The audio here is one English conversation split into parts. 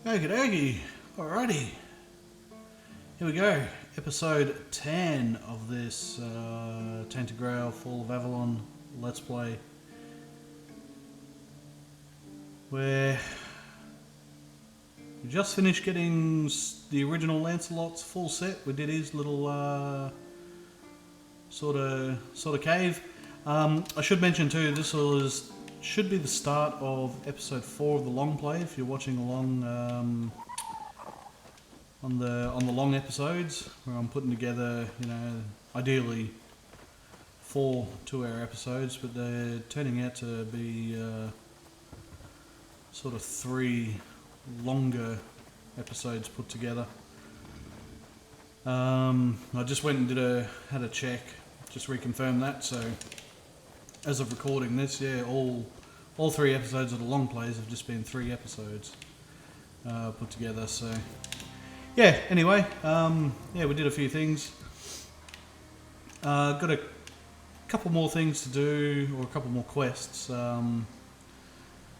Okie dokie. Alrighty. Here we go. Episode 10 of this Tainted Grail Fall of Avalon Let's Play. Where we just finished getting the original Lancelot's full set. We did his little sort of cave. I should mention too, this should be the start of episode 4 of the long play. If you're watching along on the long episodes, where I'm putting together, ideally 4 2-hour episodes, but they're turning out to be sort of 3 longer episodes put together. I just went and had a check, just reconfirmed that. So as of recording this, all 3 episodes of the long plays have just been 3 episodes put together. So yeah. Anyway, we did a few things. Got a couple more things to do, or a couple more quests.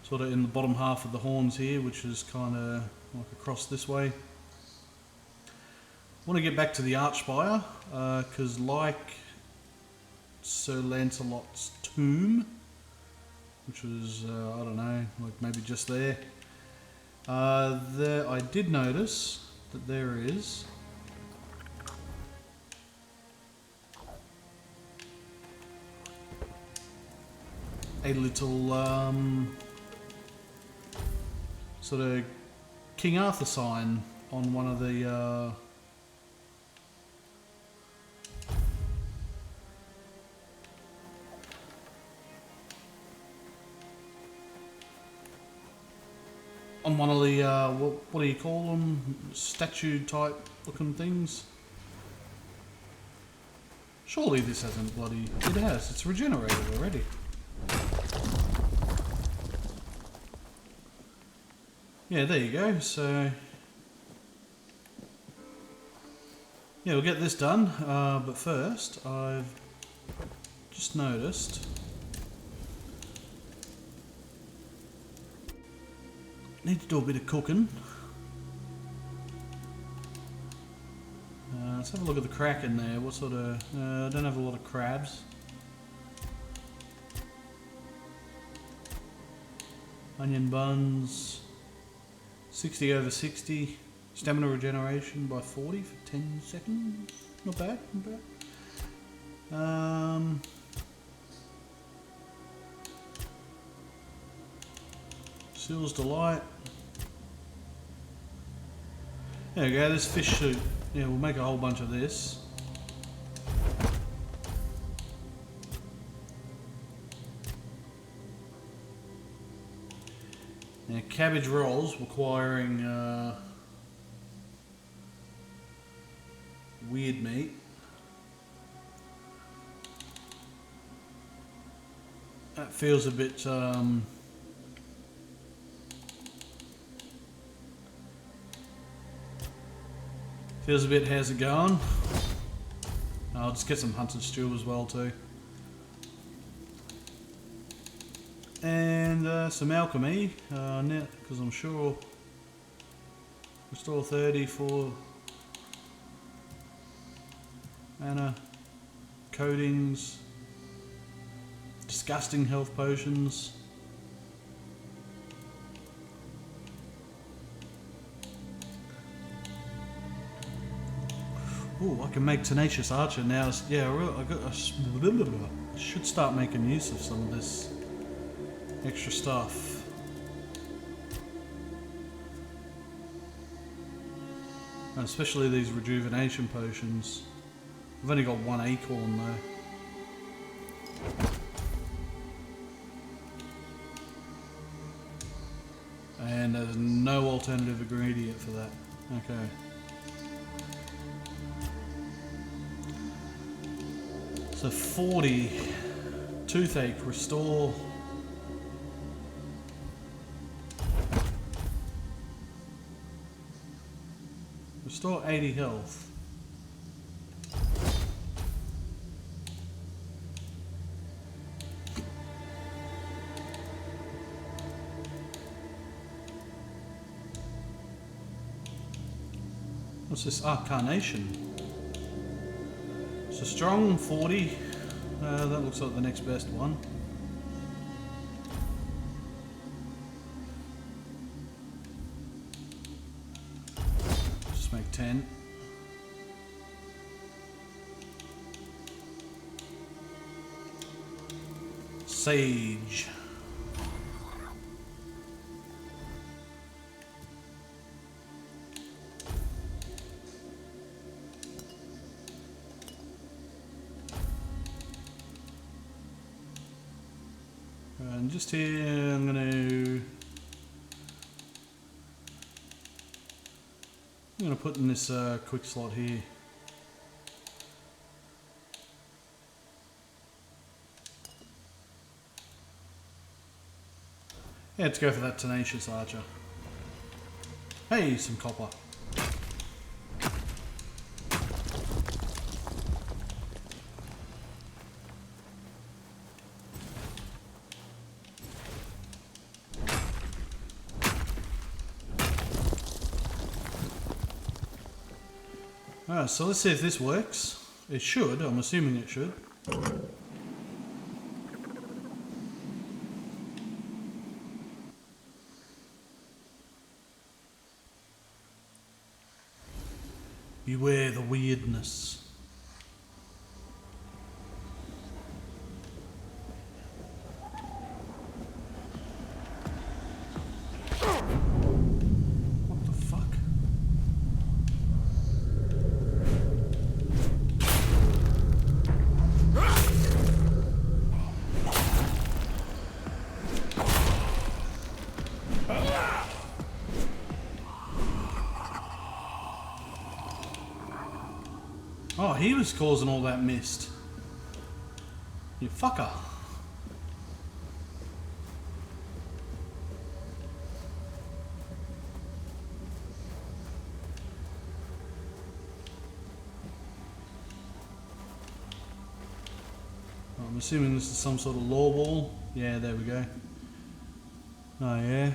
Sort of in the bottom half of the horns here, which is kind of like across this way. Want to get back to the Archspire, because like Sir Lancelot's tomb, which was, I don't know, like maybe just there, I did notice that there is a little sort of King Arthur sign on one of the what do you call them? Statue type looking things. Surely this hasn't bloody... It has. It's regenerated already. Yeah, there you go. So yeah, we'll get this done. But first, I've just noticed. Need to do a bit of cooking. Let's have a look at the crack in there. What sort of... I don't have a lot of crabs. Onion buns. 60 over 60. Stamina regeneration by 40 for 10 seconds. Not bad, not bad. Seal's Delight. There we go, this fish soup. Yeah, we'll make a whole bunch of this. Now, cabbage rolls requiring weird meat. That feels a bit how's it going? I'll just get some hunted stew as well too. And some alchemy, because I'm sure restore 30 for mana, coatings, disgusting health potions. Oh, I can make Tenacious Archer now. Yeah, I should start making use of some of this extra stuff. And especially these rejuvenation potions. I've only got 1 acorn though. And there's no alternative ingredient for that. Okay. So 40 toothache, restore. Restore 80 health. What's this? Ah, carnation. So strong, 40. That looks like the next best one. Just make 10. Sage. And just here, I'm gonna put in this quick slot here. Yeah, let's go for that tenacious archer. Hey, some copper. Alright, so let's see if this works. It should, I'm assuming it should. Beware the weirdness. What the fuck? Oh, he was causing all that mist. You fucker. I'm assuming this is some sort of law wall. Yeah, there we go. Oh yeah.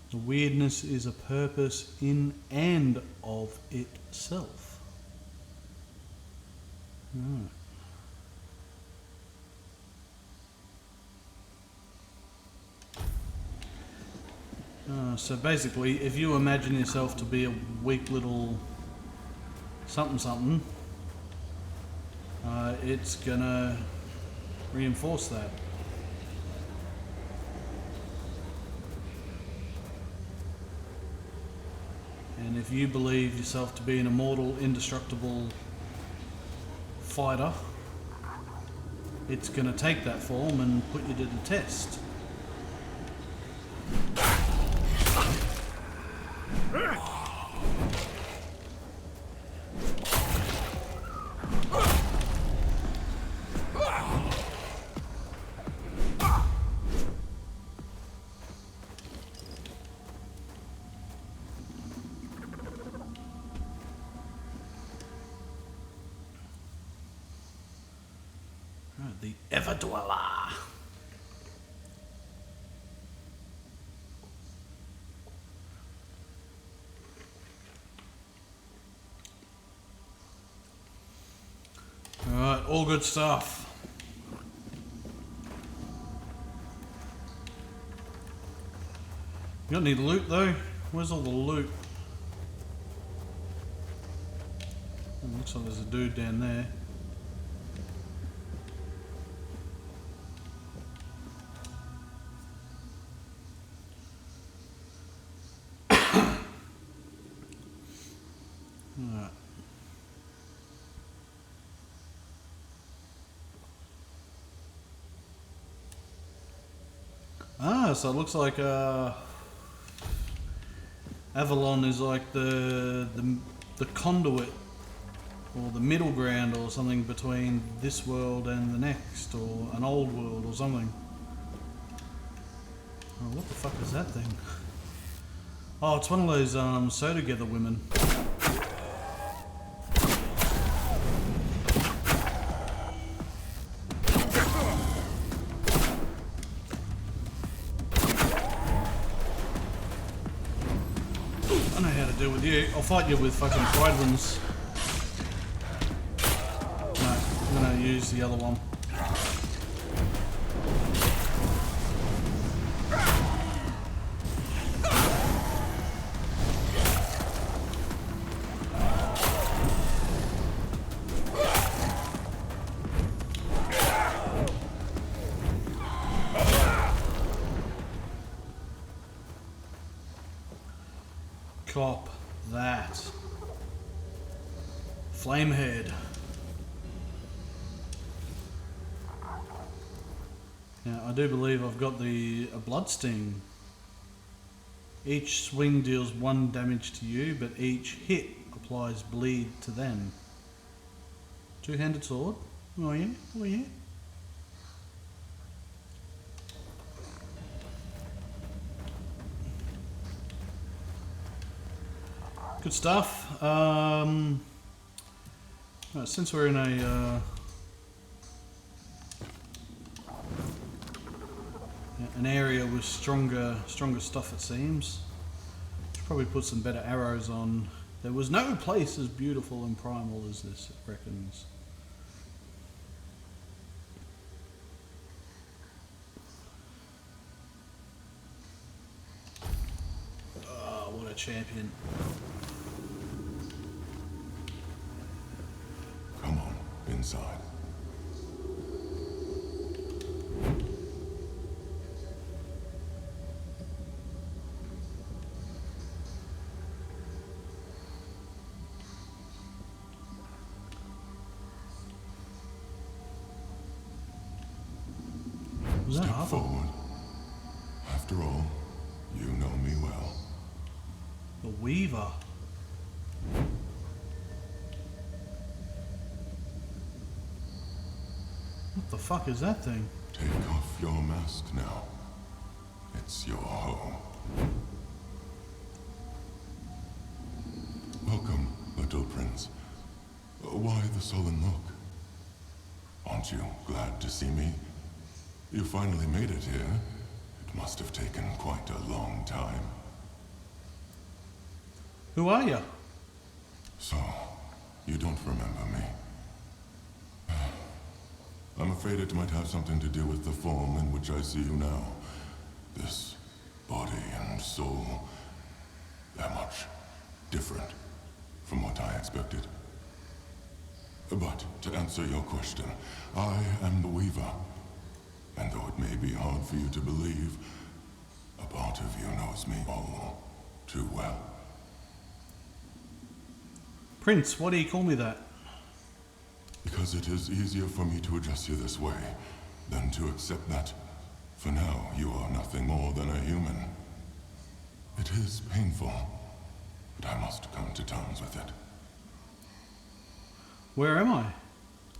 The weirdness is a purpose in and of itself. Right. So basically, if you imagine yourself to be a weak little something something, it's gonna reinforce that. And if you believe yourself to be an immortal, indestructible fighter, it's going to take that form and put you to the test. The Ever-Dweller. Alright, all good stuff. You got any loot though? Where's all the loot? Oh, looks like there's a dude down there. Alright. Ah, so it looks like Avalon is like the conduit or the middle ground or something between this world and the next, or an old world or something. Oh, what the fuck is that thing? Oh, it's one of those sew together women. I know how to deal with you. I'll fight you with fucking Pride-Winds. No, I'm gonna use the other one. Cop that. Flamehead. Now I do believe I've got a blood sting. Each swing deals 1 damage to you, but each hit applies bleed to them. Two-handed sword. Oh yeah, oh yeah. Good stuff. Right, since we're in an area with stronger stuff, it seems. Should probably put some better arrows on. There was no place as beautiful and primal as this, it reckons. Oh, what a champion. Come on, inside. Was that Step Avalon? forward. After all, you know me well. The Weaver. What the fuck is that thing? Take off your mask now. It's your home. Welcome, little prince. Why the sullen look? Aren't you glad to see me? You finally made it here. It must have taken quite a long time. Who are you? So, you don't remember me? I'm afraid it might have something to do with the form in which I see you now. This body and soul, they're much different from what I expected. But to answer your question, I am the Weaver. And though it may be hard for you to believe, a part of you knows me all too well. Prince, why do you call me that? Because it is easier for me to address you this way than to accept that, for now, you are nothing more than a human. It is painful, but I must come to terms with it. Where am I?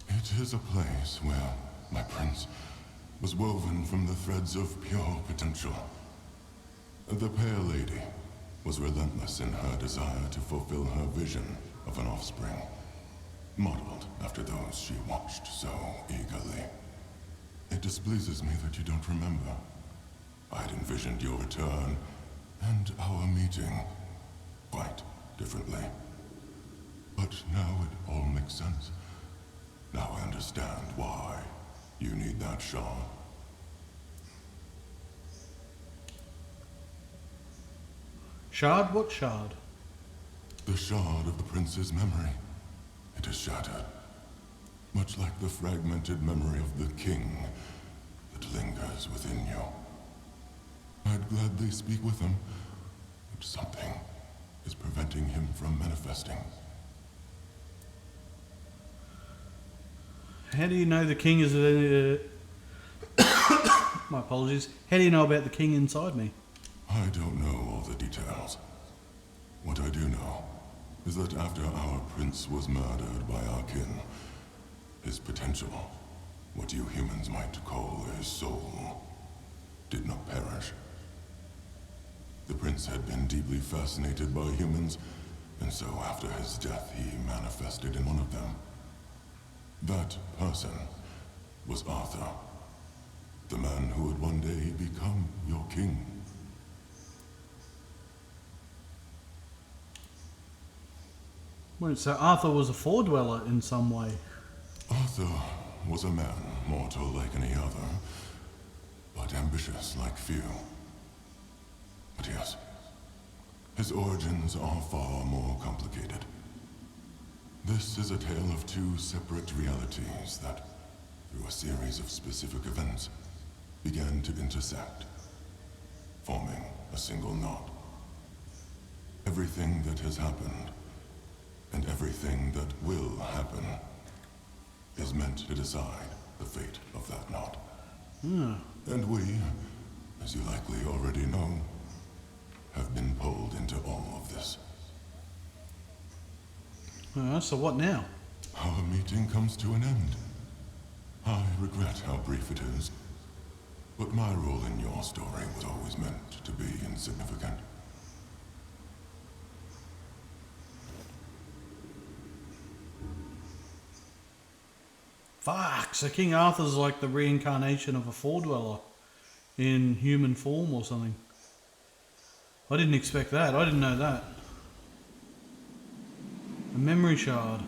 It is a place where my prince was woven from the threads of pure potential. The Pale Lady was relentless in her desire to fulfill her vision of an offspring, modeled after those she watched so eagerly. It displeases me that you don't remember. I'd envisioned your return and our meeting quite differently. But now it all makes sense. Now I understand why you need that shard. Shard? What shard? The shard of the prince's memory. It is shattered. Much like the fragmented memory of the king that lingers within you. I'd gladly speak with him, but something is preventing him from manifesting. How do you know the king is my apologies. How do you know about the king inside me? I don't know all the details. What I do know is that after our prince was murdered by our kin, his potential, what you humans might call his soul, did not perish. The prince had been deeply fascinated by humans, and so after his death he manifested in one of them. That person was Arthur, the man who would one day become your king. Wait, so Arthur was a four-dweller in some way. Arthur was a man mortal like any other, but ambitious like few. But yes, his origins are far more complicated. This is a tale of two separate realities that, through a series of specific events, began to intersect, forming a single knot. Everything that has happened, and everything that will happen, is meant to decide the fate of that knot. And we, as you likely already know, have been pulled into all of this. So what now? Our meeting comes to an end. I regret how brief it is, but my role in your story was always meant to be insignificant. Fuck, so King Arthur's like the reincarnation of a four-dweller in human form or something. I didn't expect that. I didn't know that. A memory shard.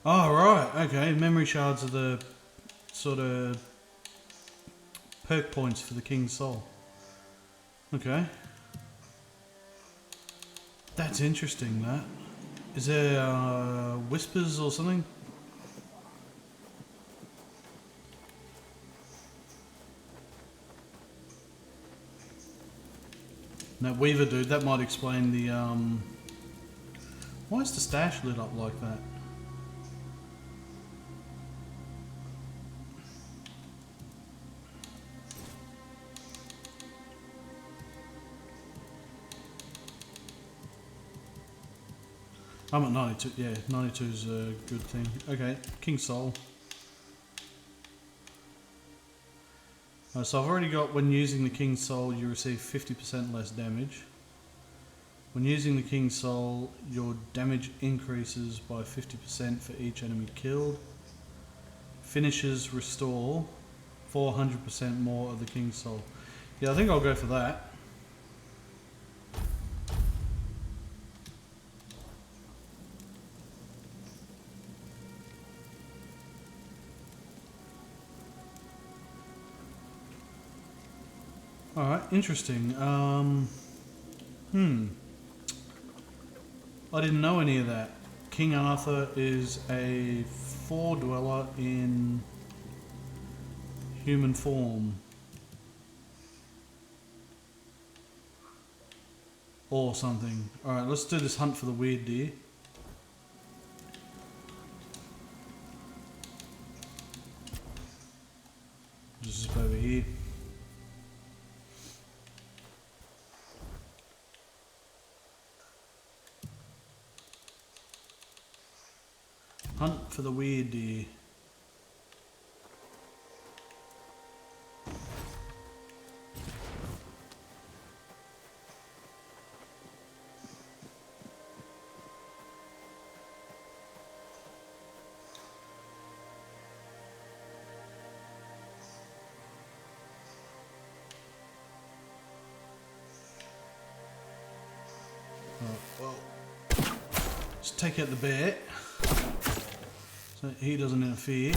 Oh, right. Okay. Memory shards are the sort of perk points for the King's Soul. Okay. That's interesting, that. Is there whispers or something? That Weaver dude, that might explain the why is the stash lit up like that? I'm at 92, yeah, 92 is a good thing. Okay, King Soul. So I've already got, when using the King's Soul, you receive 50% less damage. When using the King's Soul, your damage increases by 50% for each enemy killed. Finishes restore 400% more of the King's Soul. Yeah, I think I'll go for that. Alright, interesting. I didn't know any of that. King Arthur is a four-dweller in human form. Or something. Alright, let's do this hunt for the weird deer. Just over here. Hunt for the weird deer. Well, let's take out the bear so he doesn't interfere.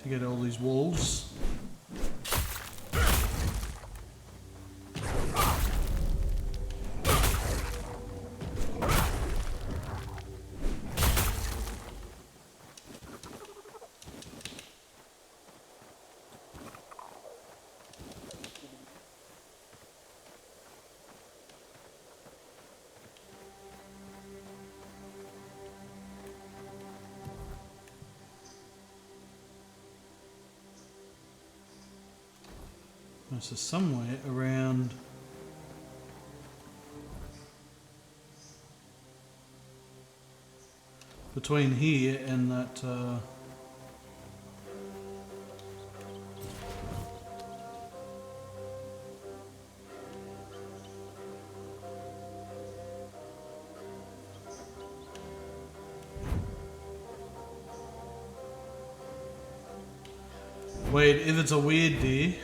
To get all these wolves. So somewhere around between here and that. Wait, if it's a weird deer.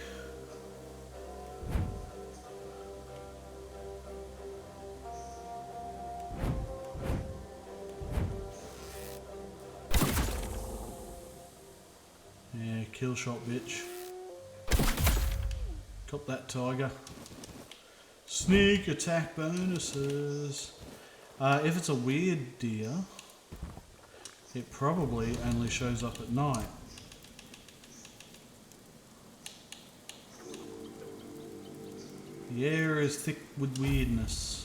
Yeah, kill shot, bitch. Cop that tiger. Sneak attack bonuses. If it's a weird deer, it probably only shows up at night. The air is thick with weirdness.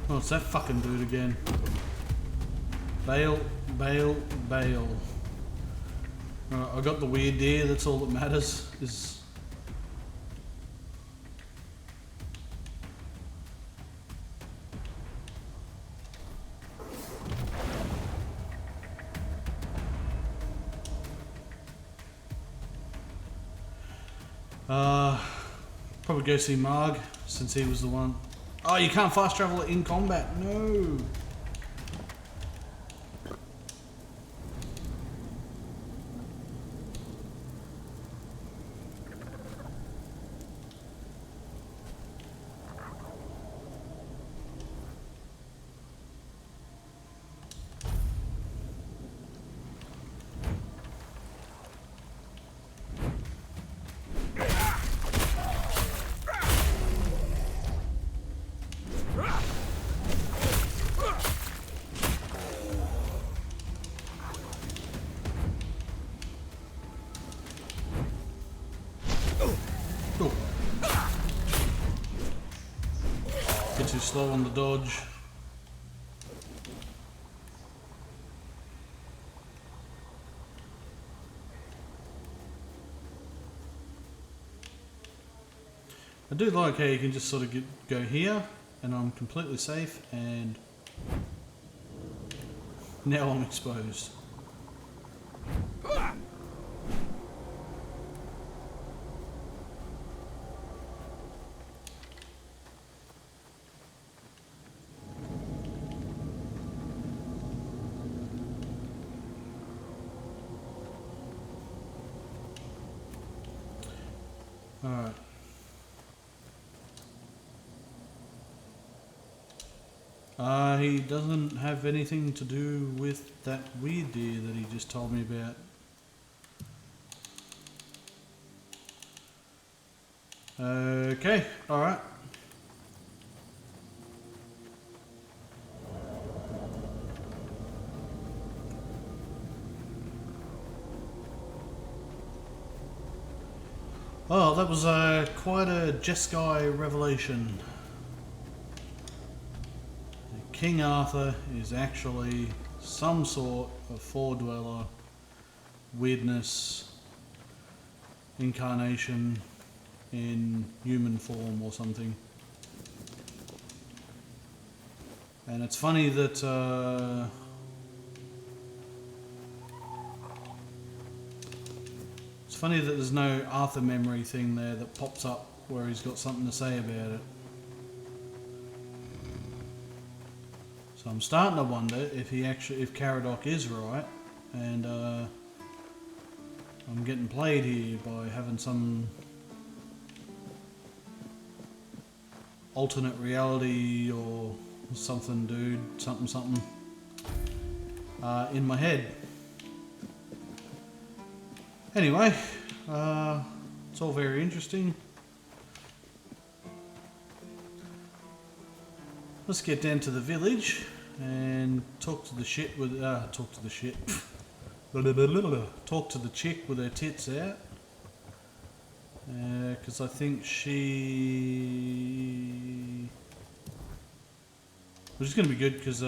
Oh, it's that fucking dude again. Bail, bail, bail. Alright, I got the weird deer, that's all that matters. Is probably go see Marg, since he was the one. Oh, you can't fast travel it in combat. No. Get too slow on the dodge. I do like how you can just sort of go here and I'm completely safe, and now I'm exposed. Alright. He doesn't have anything to do with that weird deer that he just told me about. Okay, alright. Oh, that was quite a Jeskai revelation. King Arthur is actually some sort of four-dweller, weirdness, incarnation in human form or something. And it's funny that there's no Arthur memory thing there that pops up where he's got something to say about it. So I'm starting to wonder if Caradoc is right, and I'm getting played here by having some alternate reality or something, dude. Something in my head. Anyway, it's all very interesting. Let's get down to the village and talk to the chick with her tits out. Because I think which is going to be good because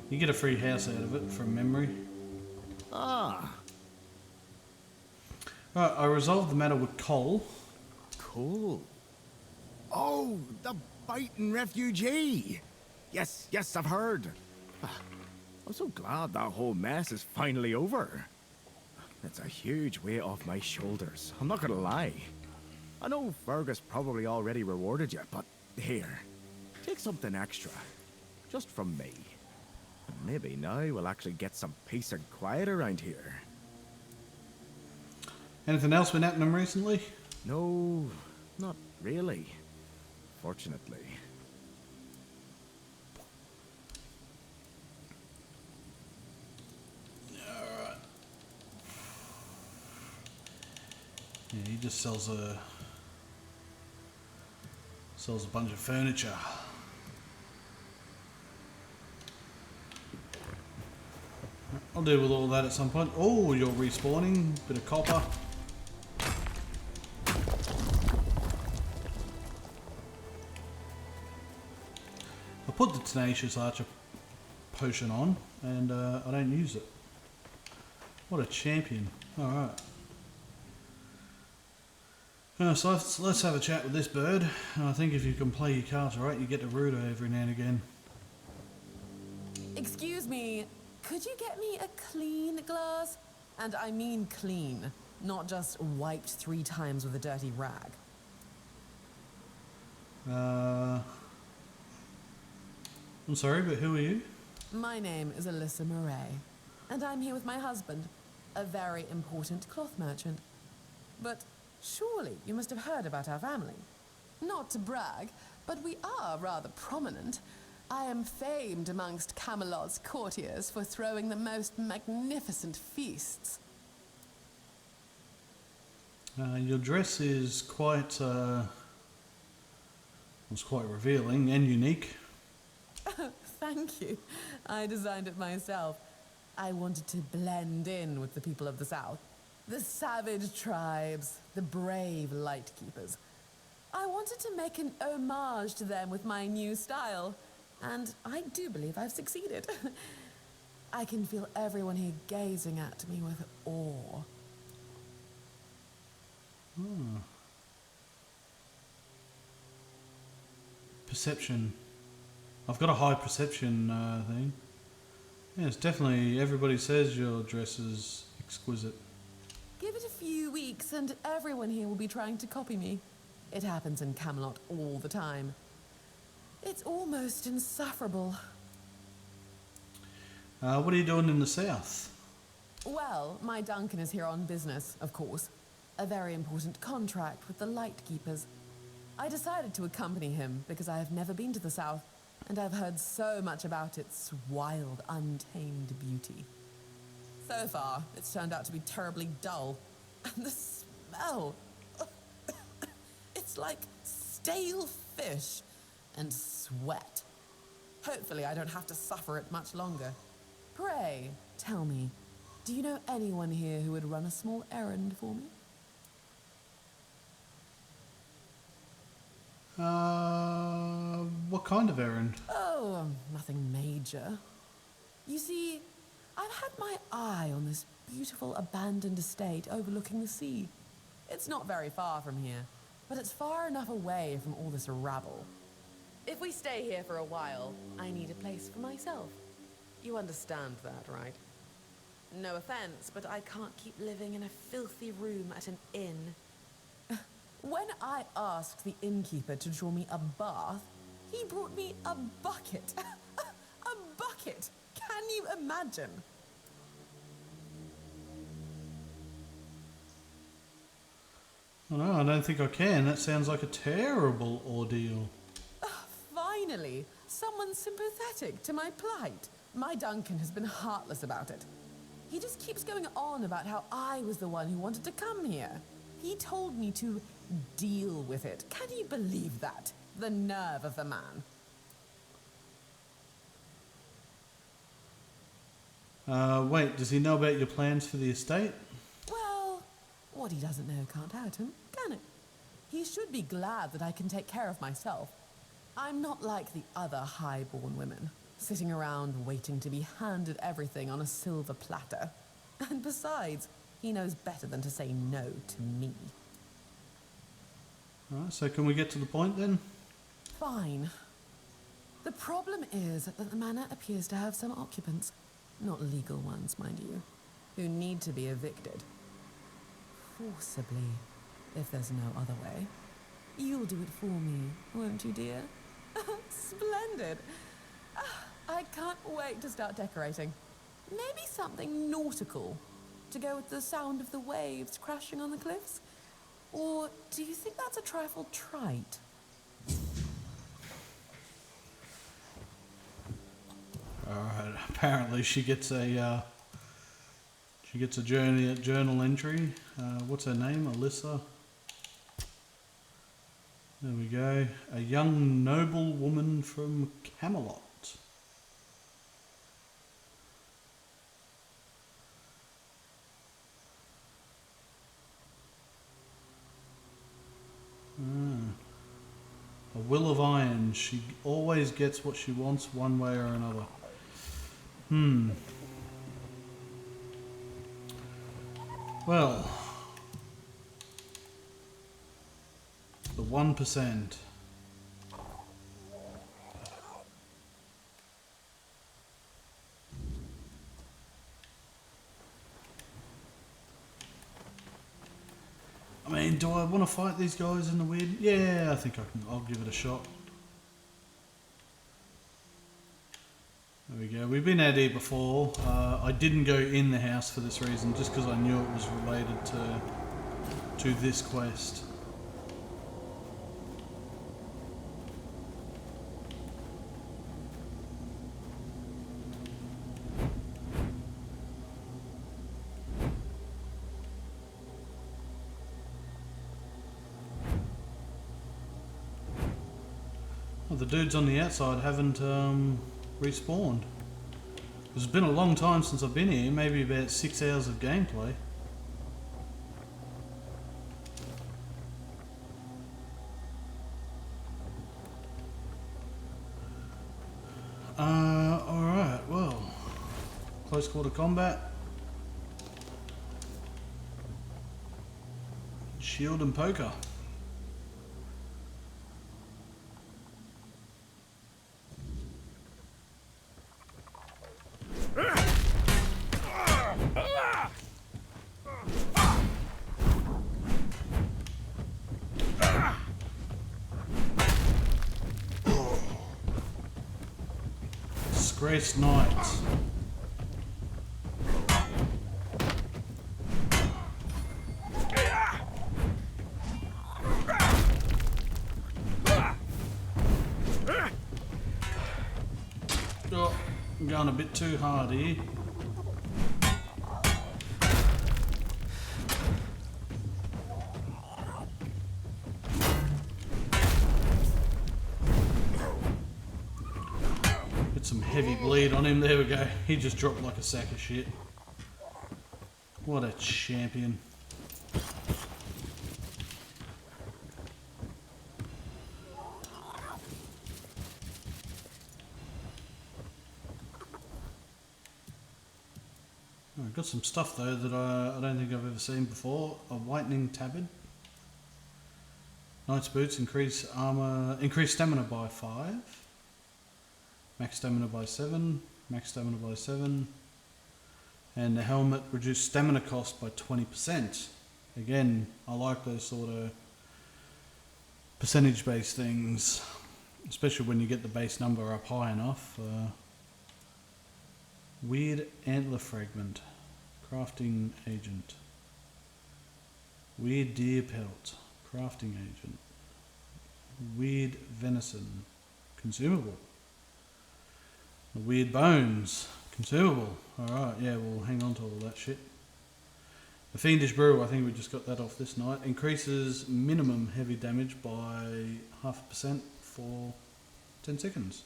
you get a free house out of it from memory. Ah, Right, I resolved the matter with Cole. cool. Oh, the biting refugee. Yes, I've heard. I'm so glad that whole mess is finally over. It's a huge weight off my shoulders, I'm not gonna lie. I know Fergus probably already rewarded you, but here, take something extra. Just from me. And maybe now we'll actually get some peace and quiet around here. Anything else been happening recently? No, not really. Fortunately. Yeah, he just sells a bunch of furniture. I'll deal with all that at some point. Oh, you're respawning. Bit of copper. I put the Tenacious Archer potion on and I don't use it. What a champion. Alright. So let's have a chat with this bird. I think if you can play your cards right, you get to root her every now and again. Excuse me, could you get me a clean glass? And I mean clean, not just wiped 3 times with a dirty rag. I'm sorry, but who are you? My name is Alyssa Murray, and I'm here with my husband, a very important cloth merchant. But surely you must have heard about our family. Not to brag, but we are rather prominent. I am famed amongst Camelot's courtiers for throwing the most magnificent feasts. Your dress is quite revealing and unique. Thank you. I designed it myself. I wanted to blend in with the people of the South. The savage tribes, the brave lightkeepers. I wanted to make an homage to them with my new style, and I do believe I've succeeded. I can feel everyone here gazing at me with awe. Perception. I've got a high perception thing. Yeah, it's definitely, everybody says your dress is exquisite. Give it a few weeks and everyone here will be trying to copy me. It happens in Camelot all the time. It's almost insufferable. What are you doing in the south? Well, my Duncan is here on business, of course. A very important contract with the Lightkeepers. I decided to accompany him because I have never been to the south, and I've heard so much about its wild, untamed beauty. So far, it's turned out to be terribly dull. And the smell... it's like stale fish and sweat. Hopefully I don't have to suffer it much longer. Pray, tell me, do you know anyone here who would run a small errand for me? What kind of errand? Oh, nothing major. You see, I've had my eye on this beautiful abandoned estate overlooking the sea. It's not very far from here, but it's far enough away from all this rabble. If we stay here for a while, I need a place for myself. You understand that, right? No offense, but I can't keep living in a filthy room at an inn. When I asked the innkeeper to draw me a bath, he brought me a bucket. A bucket! Can you imagine? Oh no, I don't think I can. That sounds like a terrible ordeal. Finally, someone sympathetic to my plight. My Duncan has been heartless about it. He just keeps going on about how I was the one who wanted to come here. He told me to deal with it. Can you believe that? The nerve of the man. Wait, does he know about your plans for the estate? Well, what he doesn't know can't hurt him, can it? He should be glad that I can take care of myself. I'm not like the other high-born women, sitting around waiting to be handed everything on a silver platter. And besides, he knows better than to say no to me. Alright, so can we get to the point then? Fine. The problem is that the manor appears to have some occupants, not legal ones, mind you, who need to be evicted. Forcibly, if there's no other way. You'll do it for me, won't you, dear? Splendid. I can't wait to start decorating. Maybe something nautical, to go with the sound of the waves crashing on the cliffs? Or do you think that's a trifle trite? Alright, apparently she gets a journal entry. What's her name? Alyssa. There we go. A young noble woman from Camelot. A will of iron. She always gets what she wants one way or another. Well, the 1%. I mean, do I want to fight these guys in the weird? Yeah, I think I can. I'll give it a shot. There we go. We've been out here before. I didn't go in the house for this reason, just because I knew it was related to this quest. Well, the dudes on the outside haven't respawned. It's been a long time since I've been here, maybe about 6 hours of gameplay. Alright, well, close quarter combat. Shield and poker. Disgraced knights. Oh, I'm going a bit too hard here. Some heavy bleed on him. There we go. He just dropped like a sack of shit. What a champion. I've got some stuff though that I don't think I've ever seen before. A whitening tabard. Knight's boots increase armor, increase stamina by 5. Max stamina by 7, max stamina by 7, and the helmet reduced stamina cost by 20%. Again, I like those sort of percentage based things, especially when you get the base number up high enough. Weird antler fragment, crafting agent, weird deer pelt. Crafting agent. Weird venison. Consumable. The weird bones. Consumable. Alright, yeah, we'll hang on to all that shit. The Fiendish Brew, I think we just got that off this night. Increases minimum heavy damage by 0.5% for 10 seconds.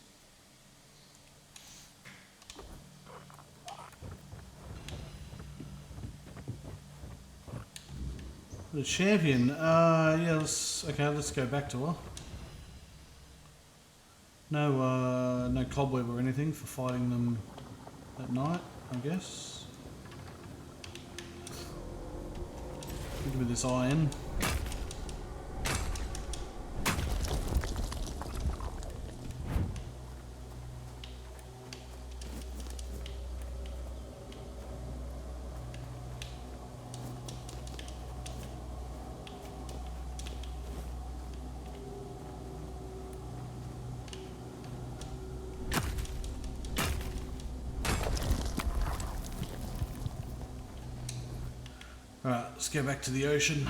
The champion, yeah, let's go back to her. No cobweb or anything for fighting them at night, I guess. Give me this iron. Alright, let's go back to the ocean.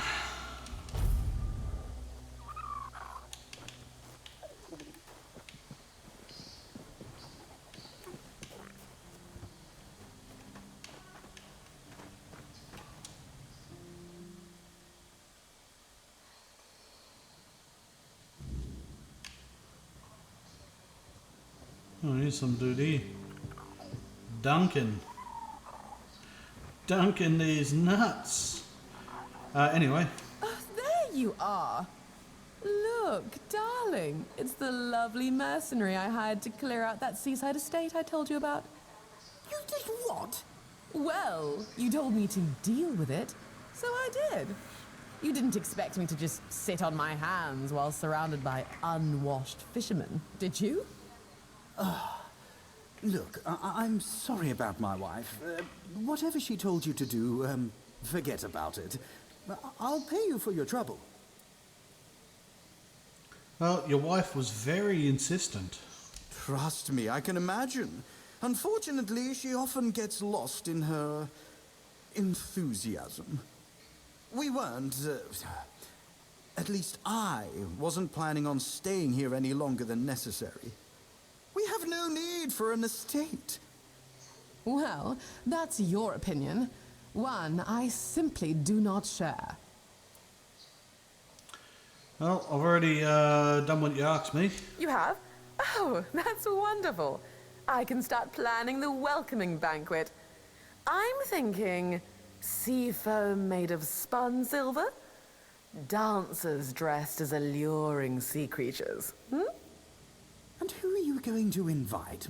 Oh, here's some dude here. Duncan. Duncan is nuts. Anyway. Oh, there you are. Look, darling. It's the lovely mercenary I hired to clear out that seaside estate I told you about. You did what? Well, you told me to deal with it, so I did. You didn't expect me to just sit on my hands while surrounded by unwashed fishermen, did you? Look, I'm sorry about my wife. Whatever she told you to do, forget about it. I'll pay you for your trouble. Well, your wife was very insistent. Trust me, I can imagine. Unfortunately, she often gets lost in her enthusiasm. We weren't, at least I wasn't planning on staying here any longer than necessary. We have no need for an estate. Well, that's your opinion. One I simply do not share. Well, I've already done what you asked me. You have? Oh, that's wonderful. I can start planning the welcoming banquet. I'm thinking sea foam made of spun silver, dancers dressed as alluring sea creatures. And who are you going to invite,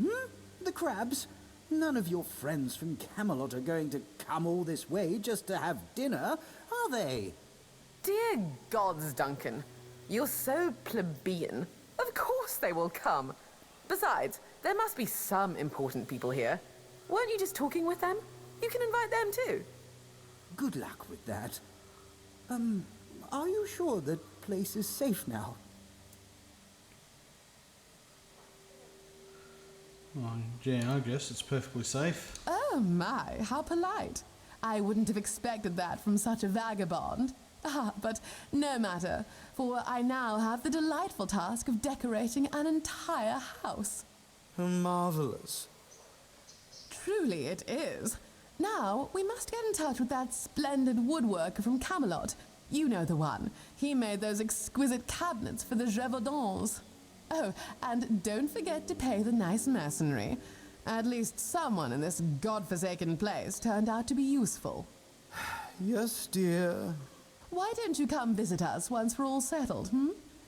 The crabs? None of your friends from Camelot are going to come all this way just to have dinner, are they? Dear gods, Duncan. You're so plebeian. Of course they will come. Besides, there must be some important people here. Weren't you just talking with them? You can invite them too. Good luck with that. Are you sure the place is safe now? Oh, yeah, I guess it's perfectly safe. Oh my, how polite. I wouldn't have expected that from such a vagabond. But no matter, for I now have the delightful task of decorating an entire house. Marvelous. Truly it is. Now, we must get in touch with that splendid woodworker from Camelot. You know the one. He made those exquisite cabinets for the Gévaudan. Oh, and don't forget to pay the nice mercenary. At least someone in this godforsaken place turned out to be useful. Yes, dear. Why don't you come visit us once we're all settled,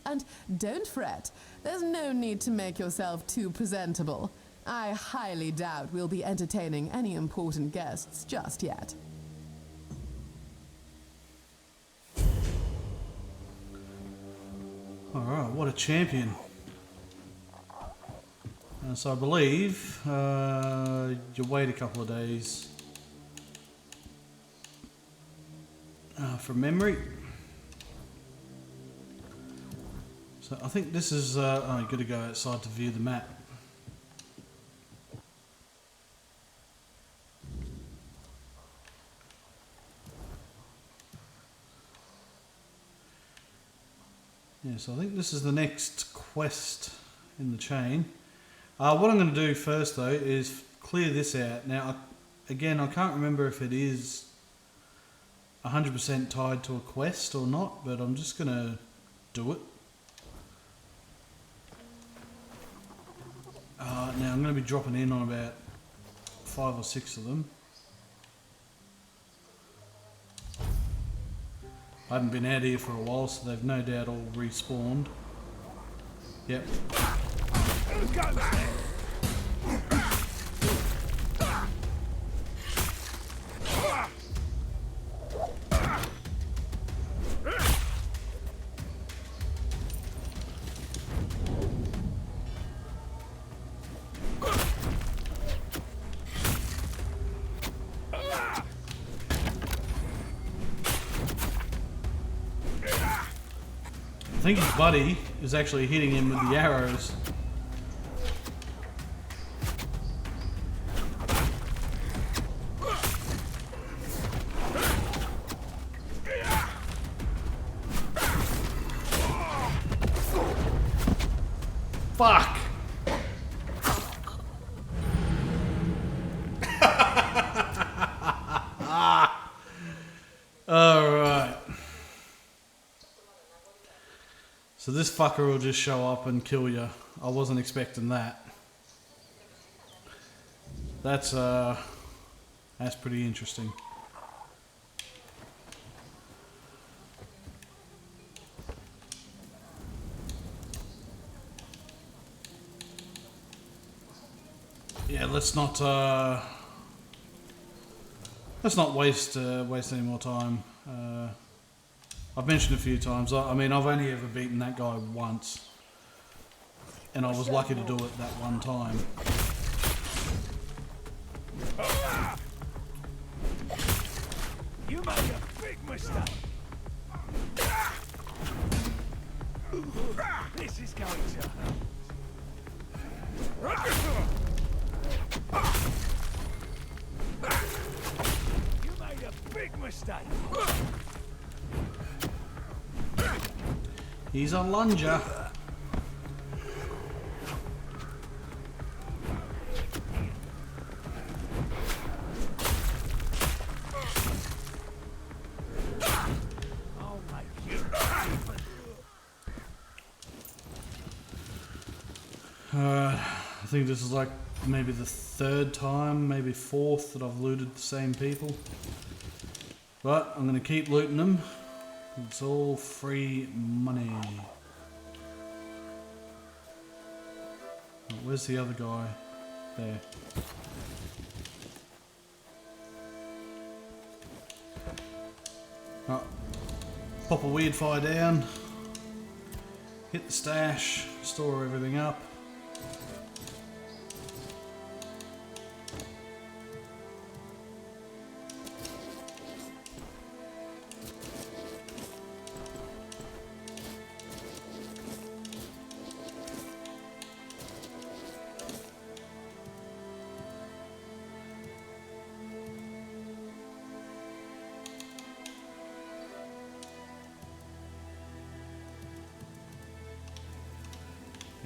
And don't fret. There's no need to make yourself too presentable. I highly doubt we'll be entertaining any important guests just yet. Alright, what a champion. So I believe you wait a couple of days from memory. So I think this is, oh, you've got to go outside to view the map. Yeah, so I think this is the next quest in the chain. What I'm going to do first though is clear this out. Now, again, I can't remember if it is 100% tied to a quest or not, but I'm just going to do it. Now I'm going to be dropping in on about 5 or 6 of them. I haven't been out here for a while, so they've no doubt all respawned. Yep. I think his buddy is actually hitting him with the arrows. Fuck! Alright. So this fucker will just show up and kill you. I wasn't expecting that. That's pretty interesting. Yeah, let's not waste any more time. I've mentioned a few times. I mean, I've only ever beaten that guy once, and I was lucky to do it that one time. You made a big mistake. This is going to You made a big mistake. He's a lunger. I think this is like maybe the 3rd time, maybe 4th that I've looted the same people. But I'm going to keep looting them. It's all free money. Oh, where's the other guy? There. Oh, pop a weird fire down. Hit the stash. Store everything up.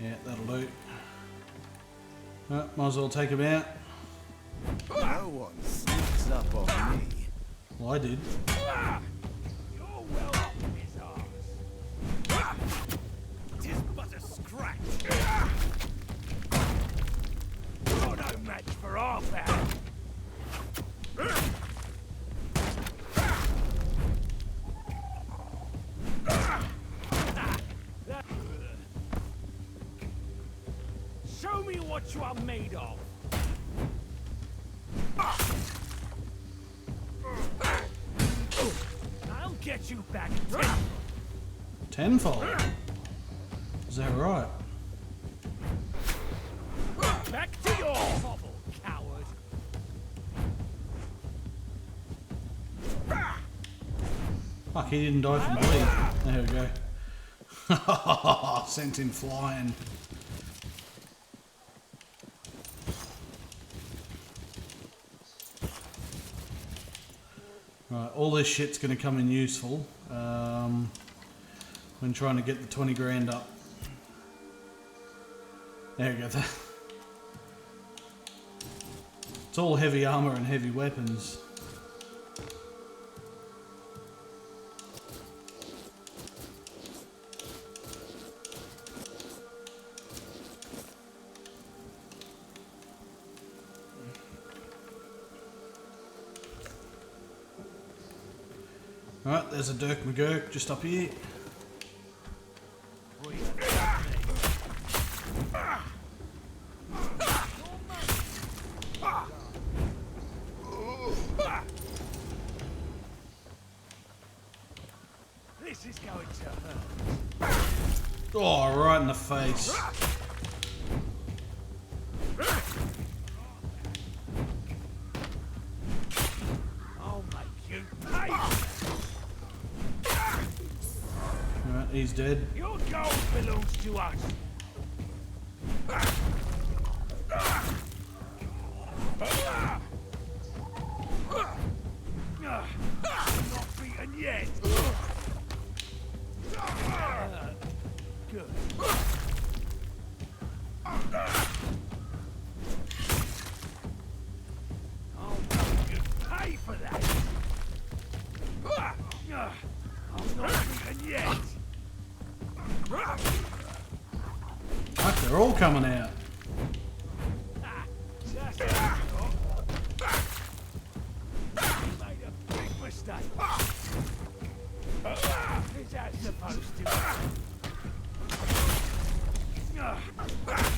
Yeah, that'll do. Might as well take him out. No one sneaks up on me. Well, I did. You're well up in his arms. Tis but a scratch. You're no match for our band. Show me what you are made of. I'll get you back Tenfold? Is that right? Back to your hovel, coward. Fuck, he didn't die from bleed. There we go. Sent him flying. Right, all this shit's going to come in useful. when trying to get the 20 grand up. There we go. It's all heavy armor and heavy weapons. Alright, there's a Dirk McGurk just up here. This is going to hurt. Oh, right in the face. I'll make you pay. Alright, he's dead. Your gold belongs to us. Not beaten yet. Good. I'll make you pay for that. I'm not beaten yet. Fuck, they're all coming out. Just like I thought. You made a big mistake. Is that supposed to be?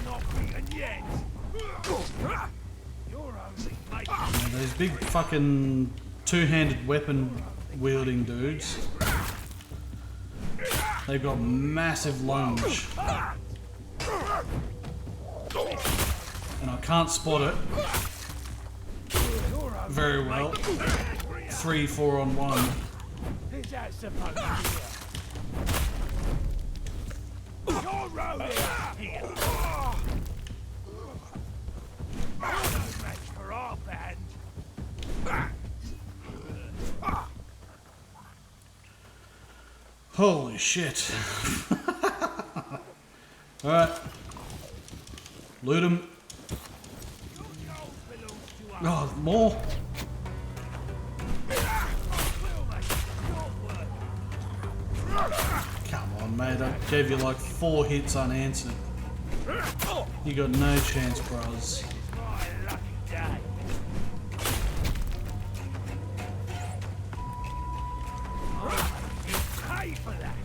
Not beaten yet. You're only making Yeah, those big fucking two-handed weapon wielding dudes. They've got massive lunge. And I can't spot it very well. 3, 4 on 1. Is that supposed to be? Your road is here. No match for our band. Holy shit. Alright. Loot him. Oh, more. Come on, mate. I gave you like 4 hits unanswered. You got no chance, bros. My lucky day. Pay for that.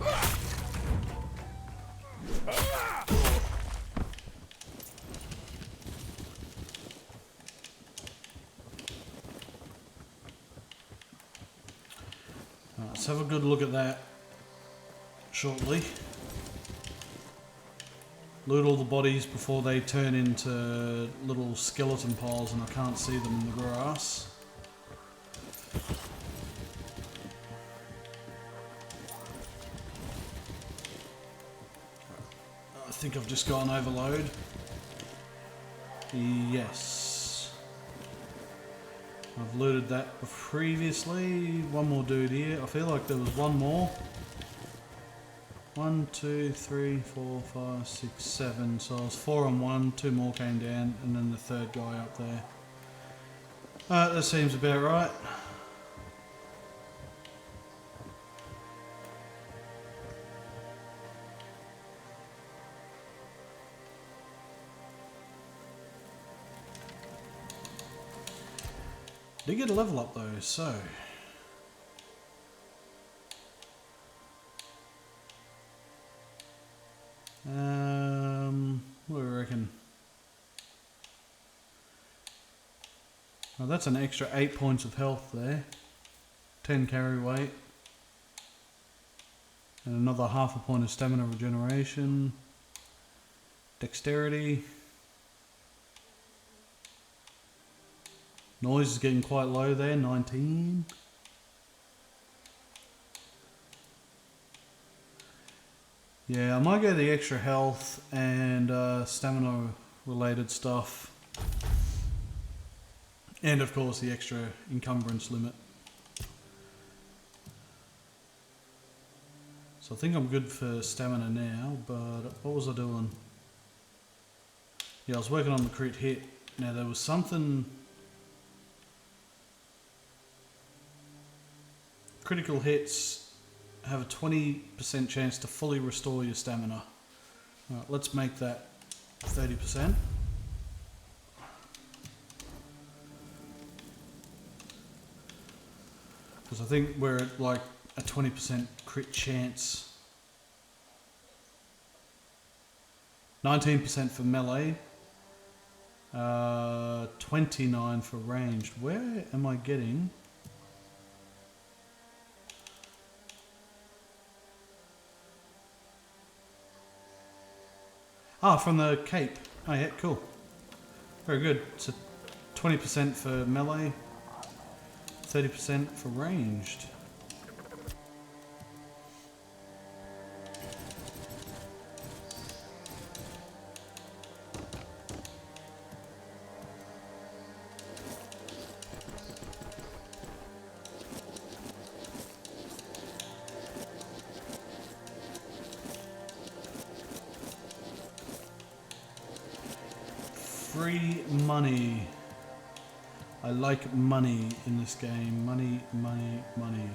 Let's have a good look at that shortly. Loot all the bodies before they turn into little skeleton piles and I can't see them in the grass. I think I've just gone overload. Yes. I've looted that previously. One more dude here. I feel like there was one more. 1, 2, 3, 4, 5, 6, 7. So I was 4 on 1, 2 more came down, and then the third guy up there. That seems about right. Did get a level up though, so. What do we reckon? Well, that's an extra 8 points of health there. 10 carry weight. And another half a point of stamina regeneration. Dexterity. Noise is getting quite low there, 19. Yeah, I might go the extra health and stamina related stuff. And of course the extra encumbrance limit. So I think I'm good for stamina now, but what was I doing? Yeah, I was working on the crit hit. Now there was something... Critical hits have a 20% chance to fully restore your stamina. Right, let's make that 30%. Because I think we're at like a 20% crit chance. 19% for melee. 29 for ranged. Where am I getting? Ah, from the cape. Oh yeah, cool. Very good. So 20% for melee, 30% for ranged. Free money. I like money in this game. Money, money, money.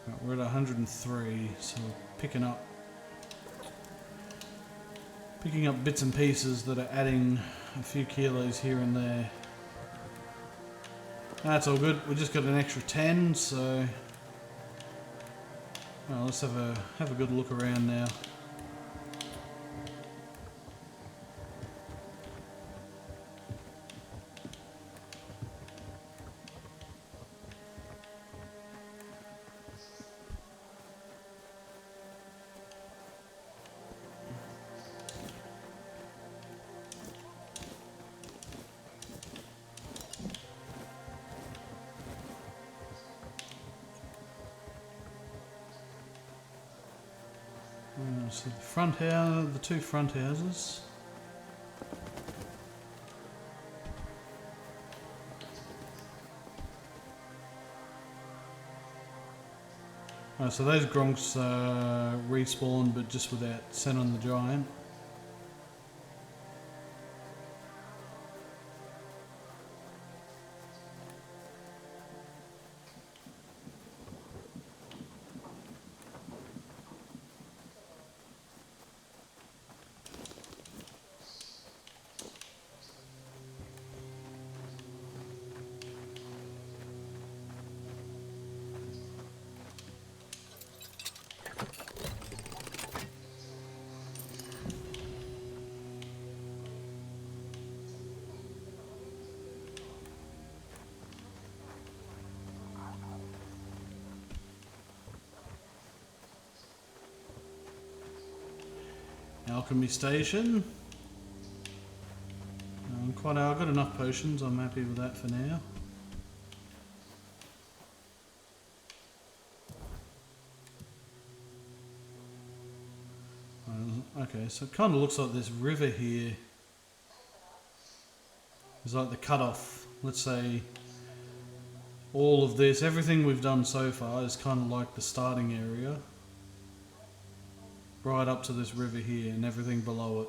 Right, we're at 103, so we're picking up bits and pieces that are adding a few kilos here and there. That's all good. We just got an extra 10, so well, let's have a good look around now. So the front house, the two front houses. So those Gronks respawn, but just without Sen on the Giant. Alchemy station. I've got enough potions, I'm happy with that for now. Okay, so it kind of looks like this river here is like the cutoff. Let's say all of this, everything we've done so far is kind of like the starting area. Right up to this river here and everything below it.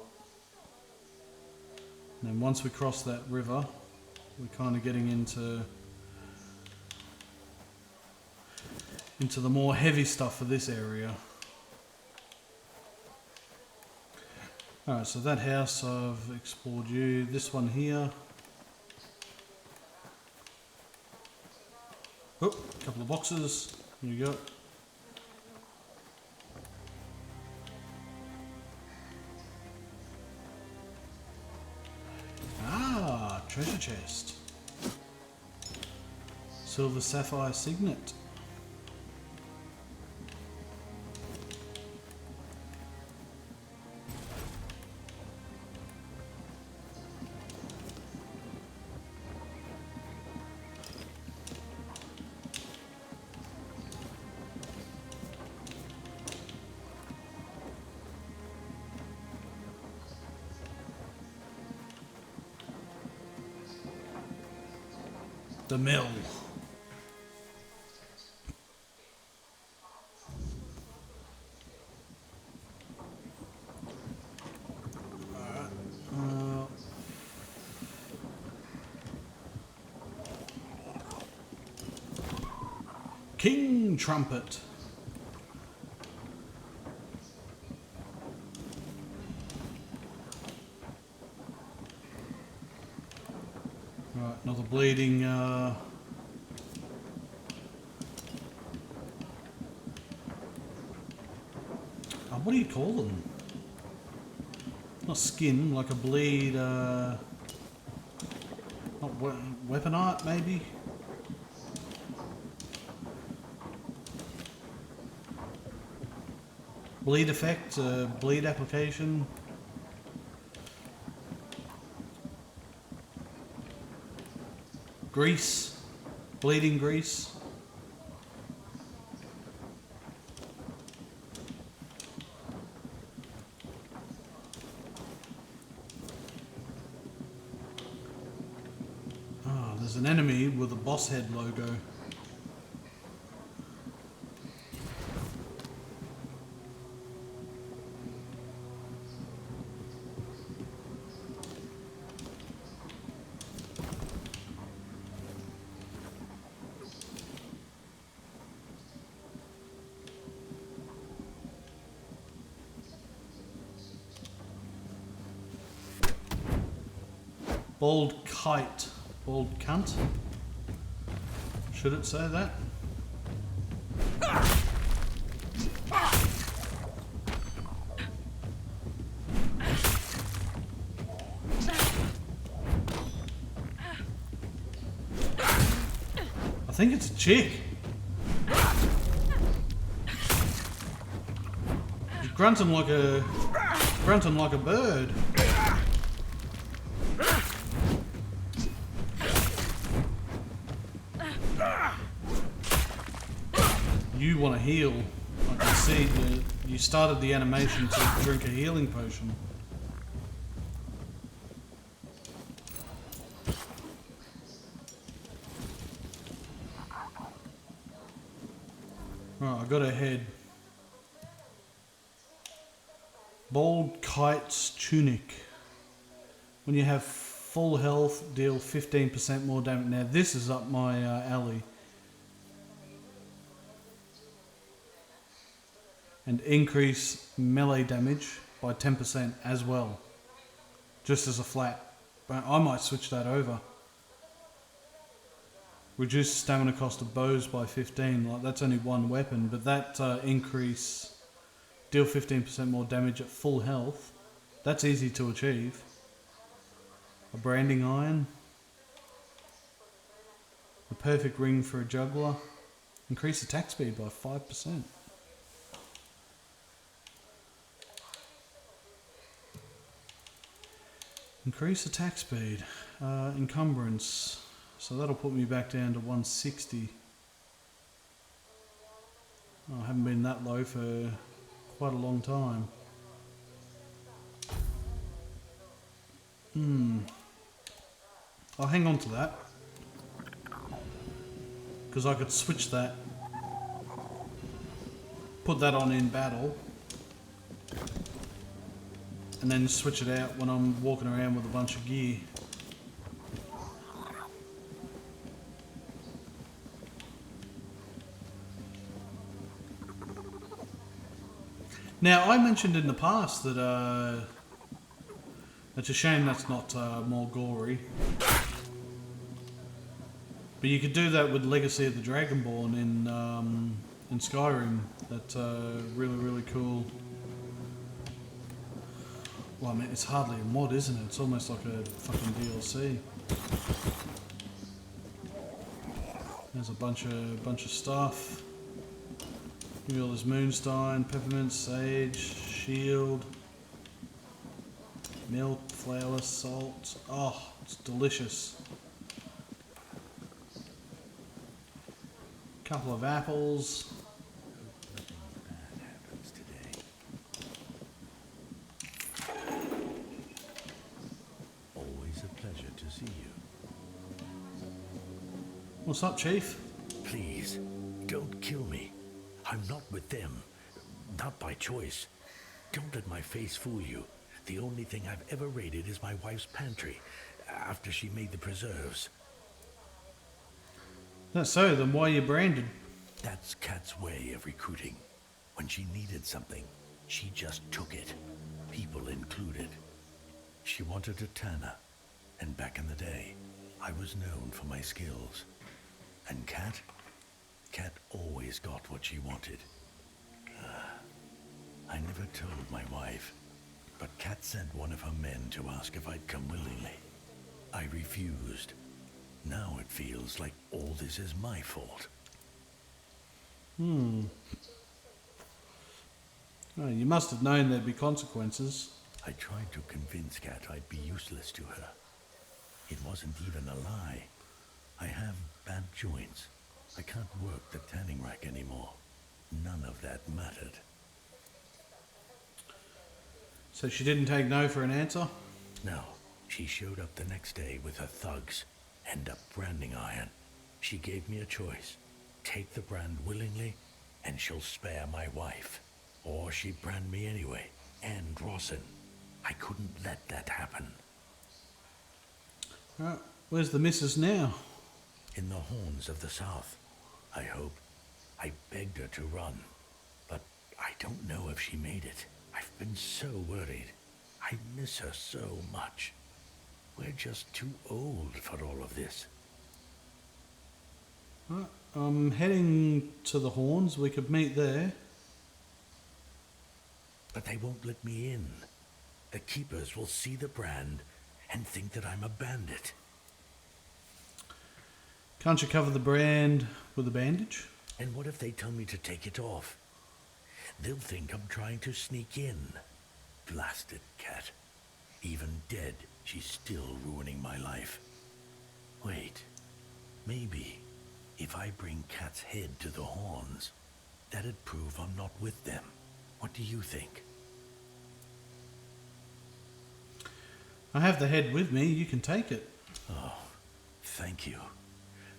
And then once we cross that river, we're kind of getting into the more heavy stuff for this area. Alright, so that house I've explored you. This one here. Oh, a couple of boxes. Here you go. Treasure chest. Silver sapphire signet. The mill. King Trumpet. Right, another bleeding. What do you call them? Not skin, like a bleed. Not weapon art, maybe. Bleed effect, bleed application. Grease, bleeding grease. Ah, there's an enemy with a boss head logo. Bald kite. Bald cunt. Should it say that? I think it's a chick. She's grunting like a bird. You want to heal. I can see that you started the animation to drink a healing potion. Right, I got a head. Bald Kite's Tunic. When you have full health, deal 15% more damage. Now this is up my alley. And increase melee damage by 10% as well. Just as a flat. But I might switch that over. Reduce stamina cost of bows by 15. Like that's only one weapon, but that increase, deal 15% more damage at full health. That's easy to achieve. A branding iron. The perfect ring for a juggler. Increase attack speed by 5%. Increase attack speed, encumbrance, so that'll put me back down to 160. Oh, I haven't been that low for quite a long time. I'll hang on to that, because I could switch that, put that on in battle, and then switch it out when I'm walking around with a bunch of gear. Now, I mentioned in the past that it's a shame that's not more gory. But you could do that with Legacy of the Dragonborn in Skyrim. That's really, really cool. Well, I mean, it's hardly a mod, isn't it? It's almost like a fucking DLC. There's a bunch of stuff. Give me all this moonstone, peppermint, sage, shield, milk, flour, salt. Oh, it's delicious. Couple of apples. What's up, Chief? Please, don't kill me. I'm not with them. Not by choice. Don't let my face fool you. The only thing I've ever raided is my wife's pantry, after she made the preserves. That's so, then why are you branded? That's Kat's way of recruiting. When she needed something, she just took it, people included. She wanted a tanner, and back in the day, I was known for my skills. And Kat always got what she wanted. I never told my wife, but Kat sent one of her men to ask if I'd come willingly. I refused. Now it feels like all this is my fault. Oh, you must have known there'd be consequences. I tried to convince Kat I'd be useless to her. It wasn't even a lie. I have bad joints. I can't work the tanning rack anymore. None of that mattered. So she didn't take no for an answer? No, she showed up the next day with her thugs and a branding iron. She gave me a choice. Take the brand willingly, and she'll spare my wife. Or she'd brand me anyway, and Rawson. I couldn't let that happen. Alright, where's the missus now? In the horns of the south, I hope. I begged her to run, but I don't know if she made it. I've been so worried. I miss her so much. We're just too old for all of this. Right, I'm heading to the Horns. We could meet there. But they won't let me in. The keepers will see the brand and think that I'm a bandit. Can't you cover the brand with a bandage? And what if they tell me to take it off? They'll think I'm trying to sneak in. Blasted Kat. Even dead, she's still ruining my life. Wait, maybe if I bring Kat's head to the Horns, that'd prove I'm not with them. What do you think? I have the head with me. You can take it. Oh, thank you.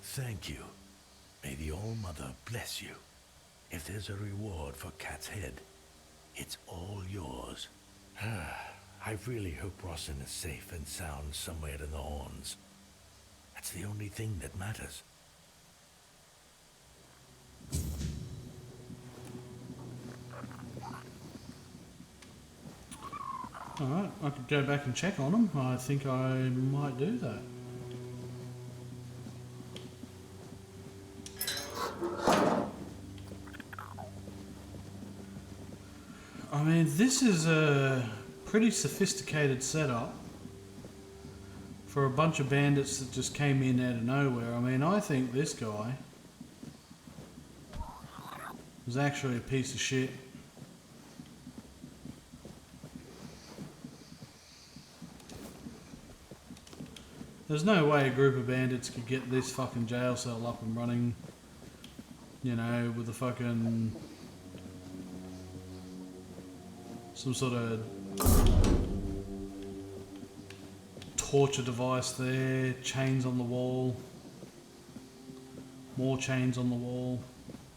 Thank you. May the All-Mother bless you. If there's a reward for Kat's head, it's all yours. I really hope Rawson is safe and sound somewhere in the Horns. That's the only thing that matters. Alright, I could go back and check on them. I think I might do that. I mean, this is a pretty sophisticated setup for a bunch of bandits that just came in out of nowhere. I mean, I think this guy was actually a piece of shit. There's no way a group of bandits could get this fucking jail cell up and running, you know, with a fucking some sort of torture device there, chains on the wall, more chains on the wall,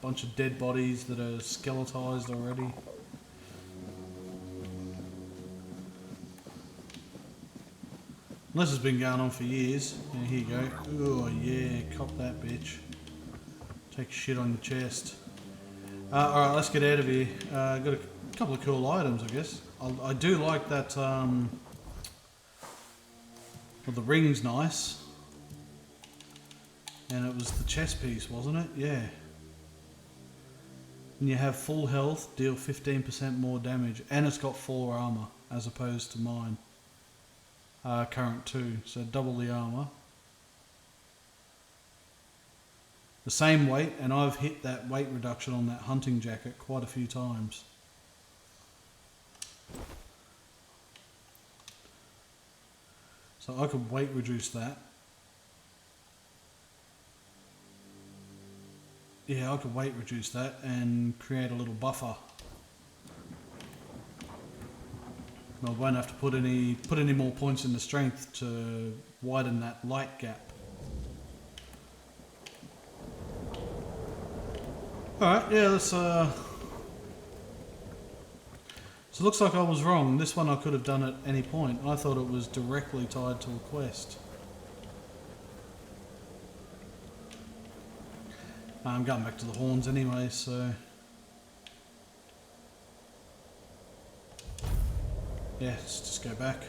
bunch of dead bodies that are skeletized already. Unless it's been going on for years. Yeah, here you go. Oh yeah, cop that bitch. Take shit on your chest. Alright, let's get out of here. Got a couple of cool items, I guess. I do like that, well, the ring's nice. And it was the chest piece, wasn't it? Yeah. And you have full health, deal 15% more damage. And it's got 4 armor, as opposed to mine. Current 2, so double the armor. The same weight, and I've hit that weight reduction on that hunting jacket quite a few times. So I could weight reduce that. Yeah, I could weight reduce that and create a little buffer. I won't have to put any more points into strength to widen that light gap. Alright, yeah, let's so it looks like I was wrong. This one I could have done at any point. I thought it was directly tied to a quest. I'm going back to the horns anyway, so... Yeah, let's just go back.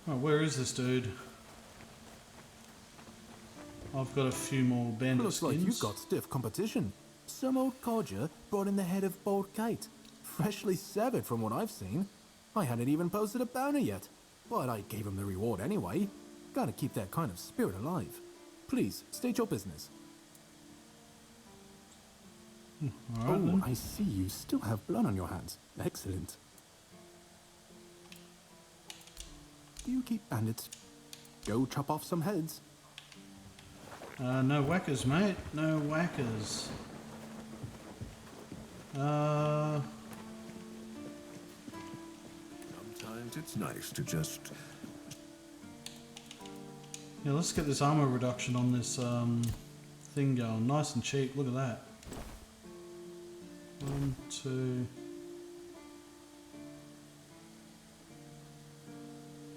Oh, where is this dude? I've got a few more bandit Looks like skins. you've got stiff competition. Some old codger brought in the head of Bold Kite. Freshly severed from what I've seen. I hadn't even posted a bounty yet, but I gave him the reward anyway. Gotta keep that kind of spirit alive. Please, state your business. Alright, Oh, then. I see you still have blood on your hands. Excellent. Do you keep bandits? Go chop off some heads. No whackers, mate. No whackers. Sometimes it's nice to just... Yeah, let's get this armor reduction on this thing going. Nice and cheap. Look at that. 1, 2.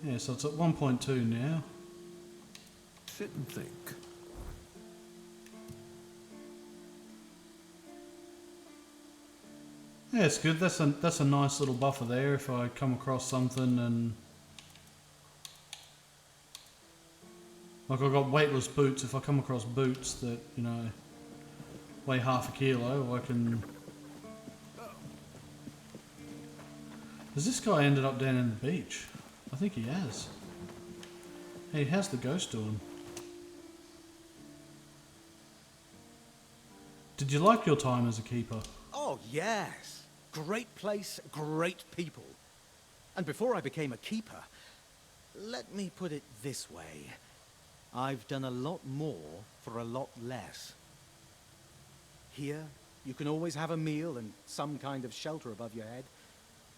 Yeah, so it's at 1.2 now. sit and think. Yeah, it's good. That's a nice little buffer there if I come across something and... Like I've got weightless boots. If I come across boots that, you know, weigh half a kilo, I can... Has this guy ended up down in the beach? I think he has. Hey, how's the ghost doing? Did you like your time as a keeper? Oh, yes. Great place, great people. And before I became a keeper, let me put it this way. I've done a lot more for a lot less. Here, you can always have a meal and some kind of shelter above your head.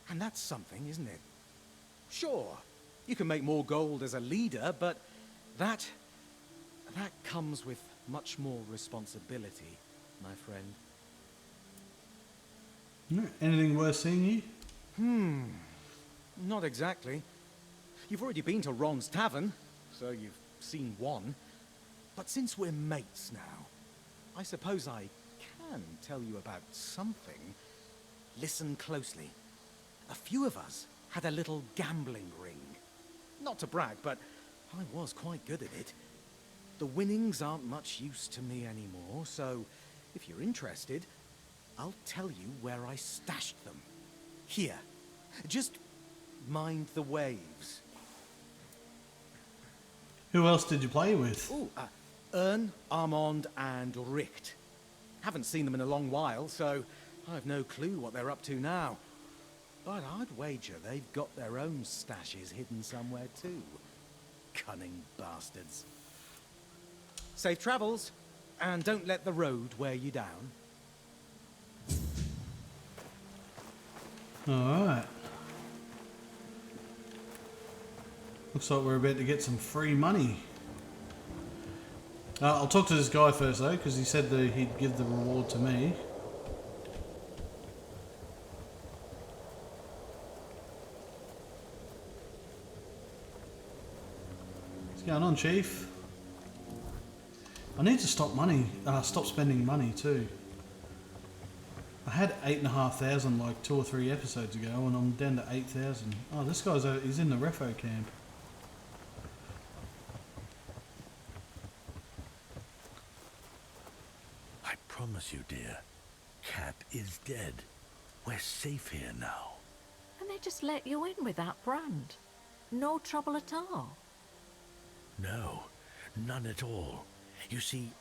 And that's something, isn't it? Sure, you can make more gold as a leader, but that comes with much more responsibility, my friend. Anything worth seeing you? Not exactly. You've already been to Ron's Tavern, so you've seen one. But since we're mates now, I suppose I can tell you about something. Listen closely. A few of us had a little gambling ring. Not to brag, but I was quite good at it. The winnings aren't much use to me anymore, so if you're interested, I'll tell you where I stashed them. Here. Just mind the waves. Who else did you play with? Ooh, Ern, Armand, and Richt. Haven't seen them in a long while, so I've no clue what they're up to now. But I'd wager they've got their own stashes hidden somewhere too. Cunning bastards. Safe travels, and don't let the road wear you down. Alright. Looks like we're about to get some free money. I'll talk to this guy first though, because he said that he'd give the reward to me. What's going on, Chief? I need to stop spending money too. I had 8,500 like 2 or 3 episodes ago, and I'm down to 8,000. Oh, this guy's he's in the refo camp. I promise you, dear, Cat is dead. We're safe here now. And they just let you in with that brand? No trouble at all? No, none at all. You see,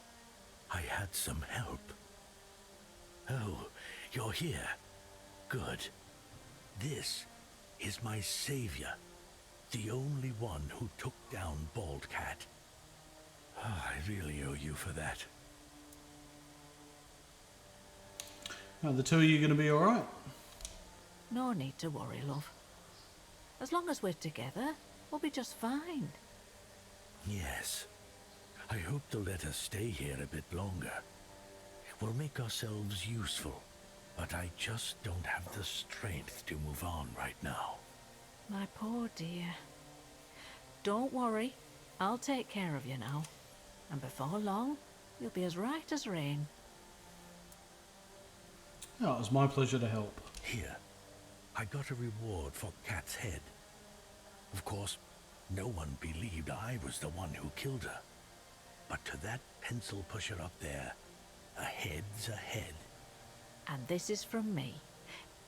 I had some help. Oh, you're here. Good. This is my savior. The only one who took down Bald Cat. I really owe you for that. Are the two of you going to be alright? No need to worry, love. As long as we're together, we'll be just fine. Yes. I hope they'll let us stay here a bit longer. We'll make ourselves useful, but I just don't have the strength to move on right now. My poor dear. Don't worry, I'll take care of you now. And before long, You'll be as right as rain. Oh, it was my pleasure to help. Here, I got a reward for Cat's head. Of course, no one believed I was the one who killed her. But to that pencil pusher up there, a head's a head. And this is from me.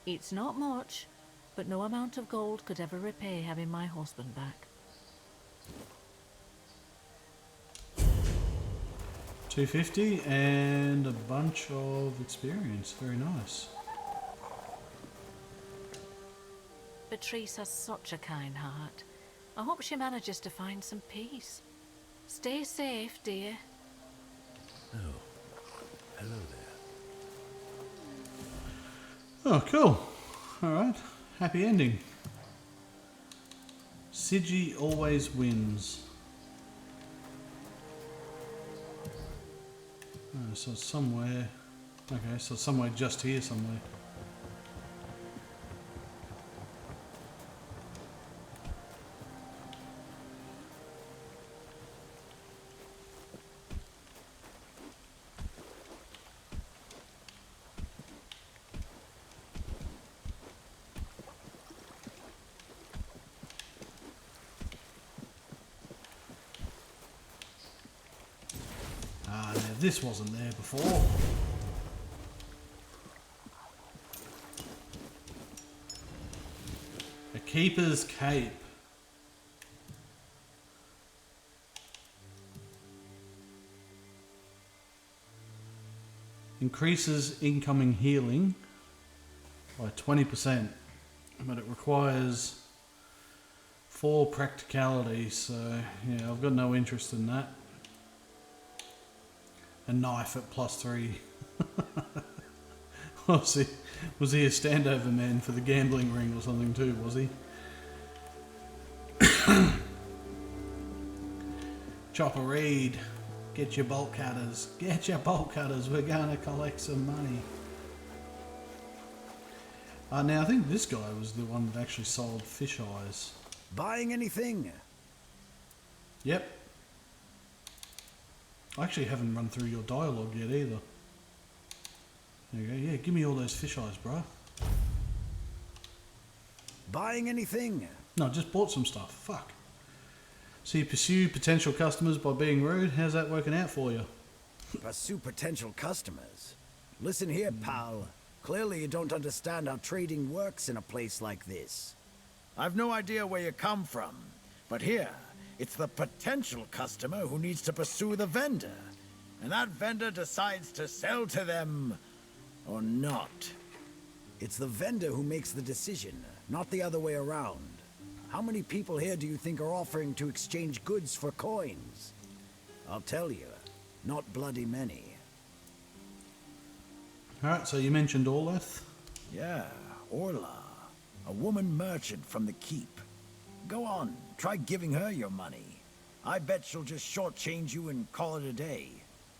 It's not much, but no amount of gold could ever repay having my husband back. 250 and a bunch of experience. Very nice. Patrice has such a kind heart. I hope she manages to find some peace. Stay safe, dear. Oh, hello there. Oh, cool. Alright. Happy ending. Sigi always wins. Oh, so it's somewhere. Okay, so it's somewhere just here somewhere. This wasn't there before. A keeper's cape. Increases incoming healing by 20%, but it requires 4 practicality, so yeah, I've got no interest in that. A knife at +3. was he a standover man for the gambling ring or something too, was he? Chopper Reed, get your bolt cutters. Get your bolt cutters, we're gonna collect some money. Now I think this guy was the one that actually sold fish eyes. Buying anything? Yep. I actually haven't run through your dialogue yet either. There you go. Yeah, give me all those fish eyes, bro. Buying anything? No, just bought some stuff. Fuck. So you pursue potential customers by being rude. How's that working out for you? Pursue potential customers? Listen here, pal. Clearly you don't understand how trading works in a place like this. I've no idea where you come from, but here, it's the potential customer who needs to pursue the vendor. And that vendor decides to sell to them or not. It's the vendor who makes the decision, not the other way around. How many people here do you think are offering to exchange goods for coins? I'll tell you, not bloody many. Alright, so you mentioned Orleth. Yeah, Orla, a woman merchant from the keep. Go on, try giving her your money. I bet she'll just shortchange you and call it a day.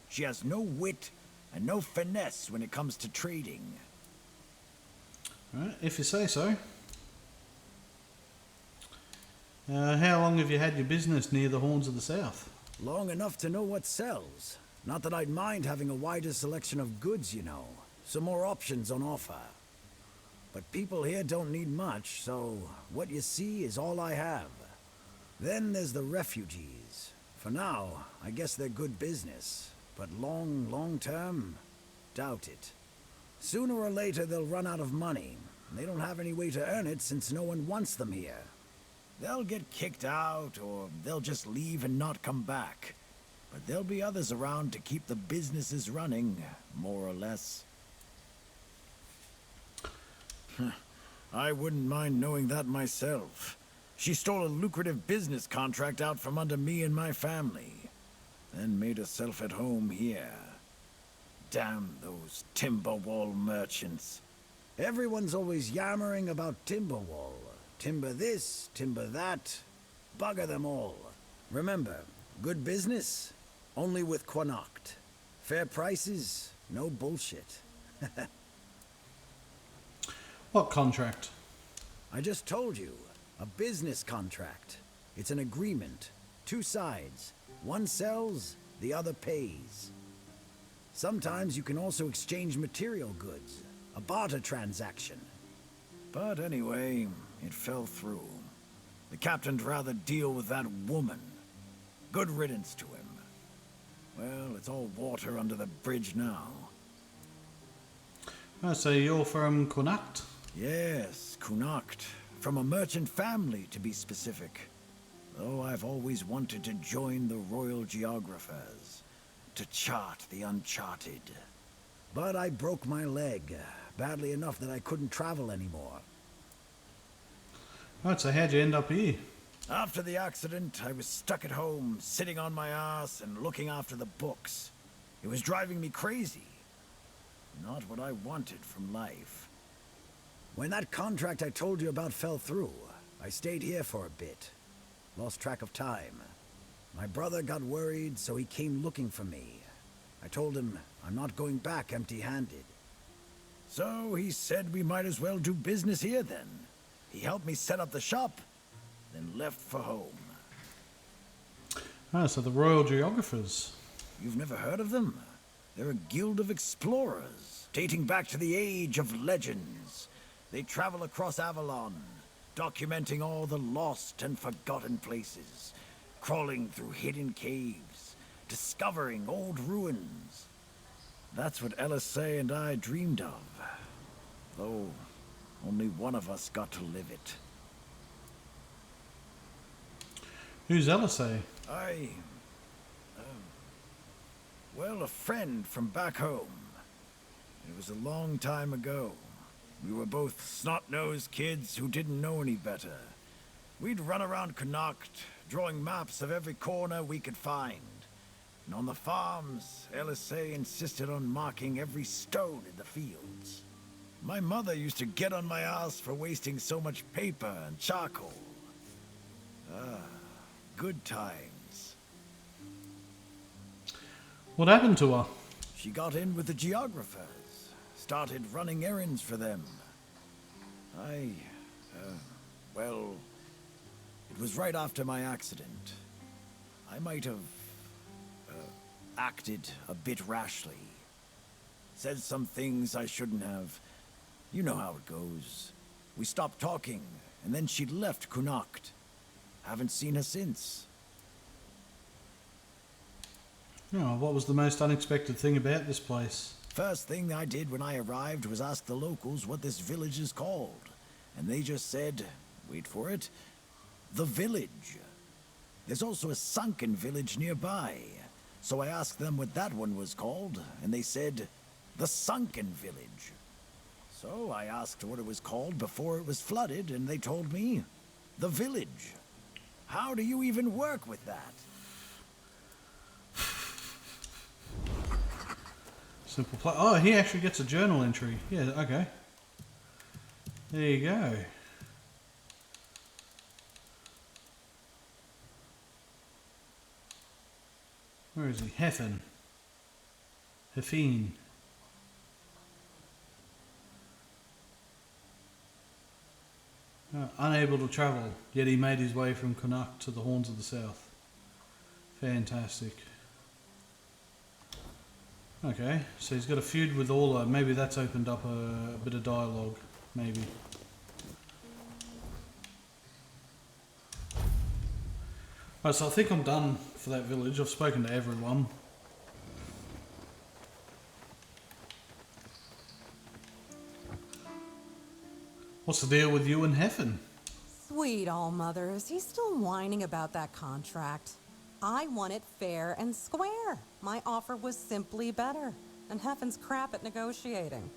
She has no wit and no finesse when it comes to trading. Alright, if you say so. How long have you had your business near the Horns of the South? Long enough to know what sells. Not that I'd mind having a wider selection of goods, you know. Some more options on offer. But people here don't need much, so what you see is all I have. Then there's the refugees. For now, I guess they're good business. But long term, doubt it. Sooner or later they'll run out of money. They don't have any way to earn it since no one wants them here. They'll get kicked out, or they'll just leave and not come back. But there'll be others around to keep the businesses running, more or less. I wouldn't mind knowing that myself. She stole a lucrative business contract out from under me and my family, then made herself at home here. Damn those Timberwall merchants. Everyone's always yammering about Timberwall. Timber this, timber that. Bugger them all. Remember, good business, only with Quanacht. Fair prices, no bullshit. What contract? I just told you. A business contract. It's an agreement. 2 sides. One sells, the other pays. Sometimes you can also exchange material goods, a barter transaction. But anyway, it fell through. The captain'd rather deal with that woman. Good riddance to him. Well, it's all water under the bridge now. Oh, so you're from Connacht? Yes, Connacht. From a merchant family, to be specific. Though I've always wanted to join the Royal Geographers, to chart the uncharted. But I broke my leg, badly enough that I couldn't travel anymore. Right, so how'd you end up here? After the accident, I was stuck at home, sitting on my ass and looking after the books. It was driving me crazy. Not what I wanted from life. When that contract I told you about fell through, I stayed here for a bit. Lost track of time. My brother got worried, so he came looking for me. I told him I'm not going back empty-handed. So he said we might as well do business here then. He helped me set up the shop, then left for home. Oh, so the Royal Geographers. You've never heard of them? They're a guild of explorers, dating back to the age of legends. They travel across Avalon, documenting all the lost and forgotten places, crawling through hidden caves, discovering old ruins. That's what LSA and I dreamed of, though only one of us got to live it. Who's LSA? Well, a friend from back home. It was a long time ago. We were both snot-nosed kids who didn't know any better. We'd run around Connacht, drawing maps of every corner we could find. And on the farms, LSA insisted on marking every stone in the fields. My mother used to get on my ass for wasting so much paper and charcoal. Good times. What happened to her? She got in with the geographers, started running errands for them. Well, it was right after my accident. I might have acted a bit rashly. Said some things I shouldn't have. You know how it goes. We stopped talking, and then she left Connacht. Haven't seen her since. Oh, what was the most unexpected thing about this place? First thing I did when I arrived was ask the locals what this village is called. And they just said, wait for it, the village. There's also a sunken village nearby. So I asked them what that one was called, and they said, the sunken village. So I asked what it was called before it was flooded, and they told me, the village. How do you even work with that? Simple play. Oh, he actually gets a journal entry. Yeah, okay. There you go. Where is he? Heffen. Heffine. Unable to travel, yet he made his way from Connacht to the Horns of the South. Fantastic. Okay, so he's got a feud with Orla. Maybe that's opened up a bit of dialogue. Maybe. Right, so I think I'm done for that village. I've spoken to everyone. What's the deal with you and Heffen? Sweet all-mothers, he's still whining about that contract. I want it fair and square. My offer was simply better, and Heffen's crap at negotiating.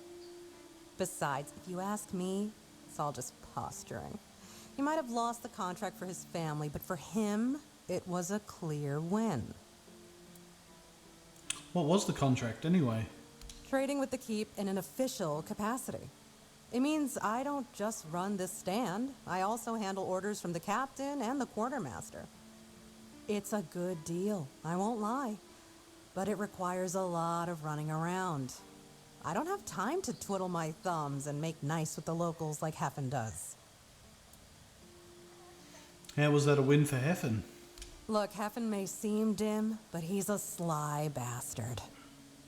Besides, if you ask me, it's all just posturing. He might have lost the contract for his family, but for him, it was a clear win. What was the contract anyway? Trading with the Keep in an official capacity. It means I don't just run this stand. I also handle orders from the captain and the quartermaster. It's a good deal, I won't lie. But it requires a lot of running around. I don't have time to twiddle my thumbs and make nice with the locals like Heffen does. How was that a win for Heffen? Look, Heffen may seem dim, but he's a sly bastard.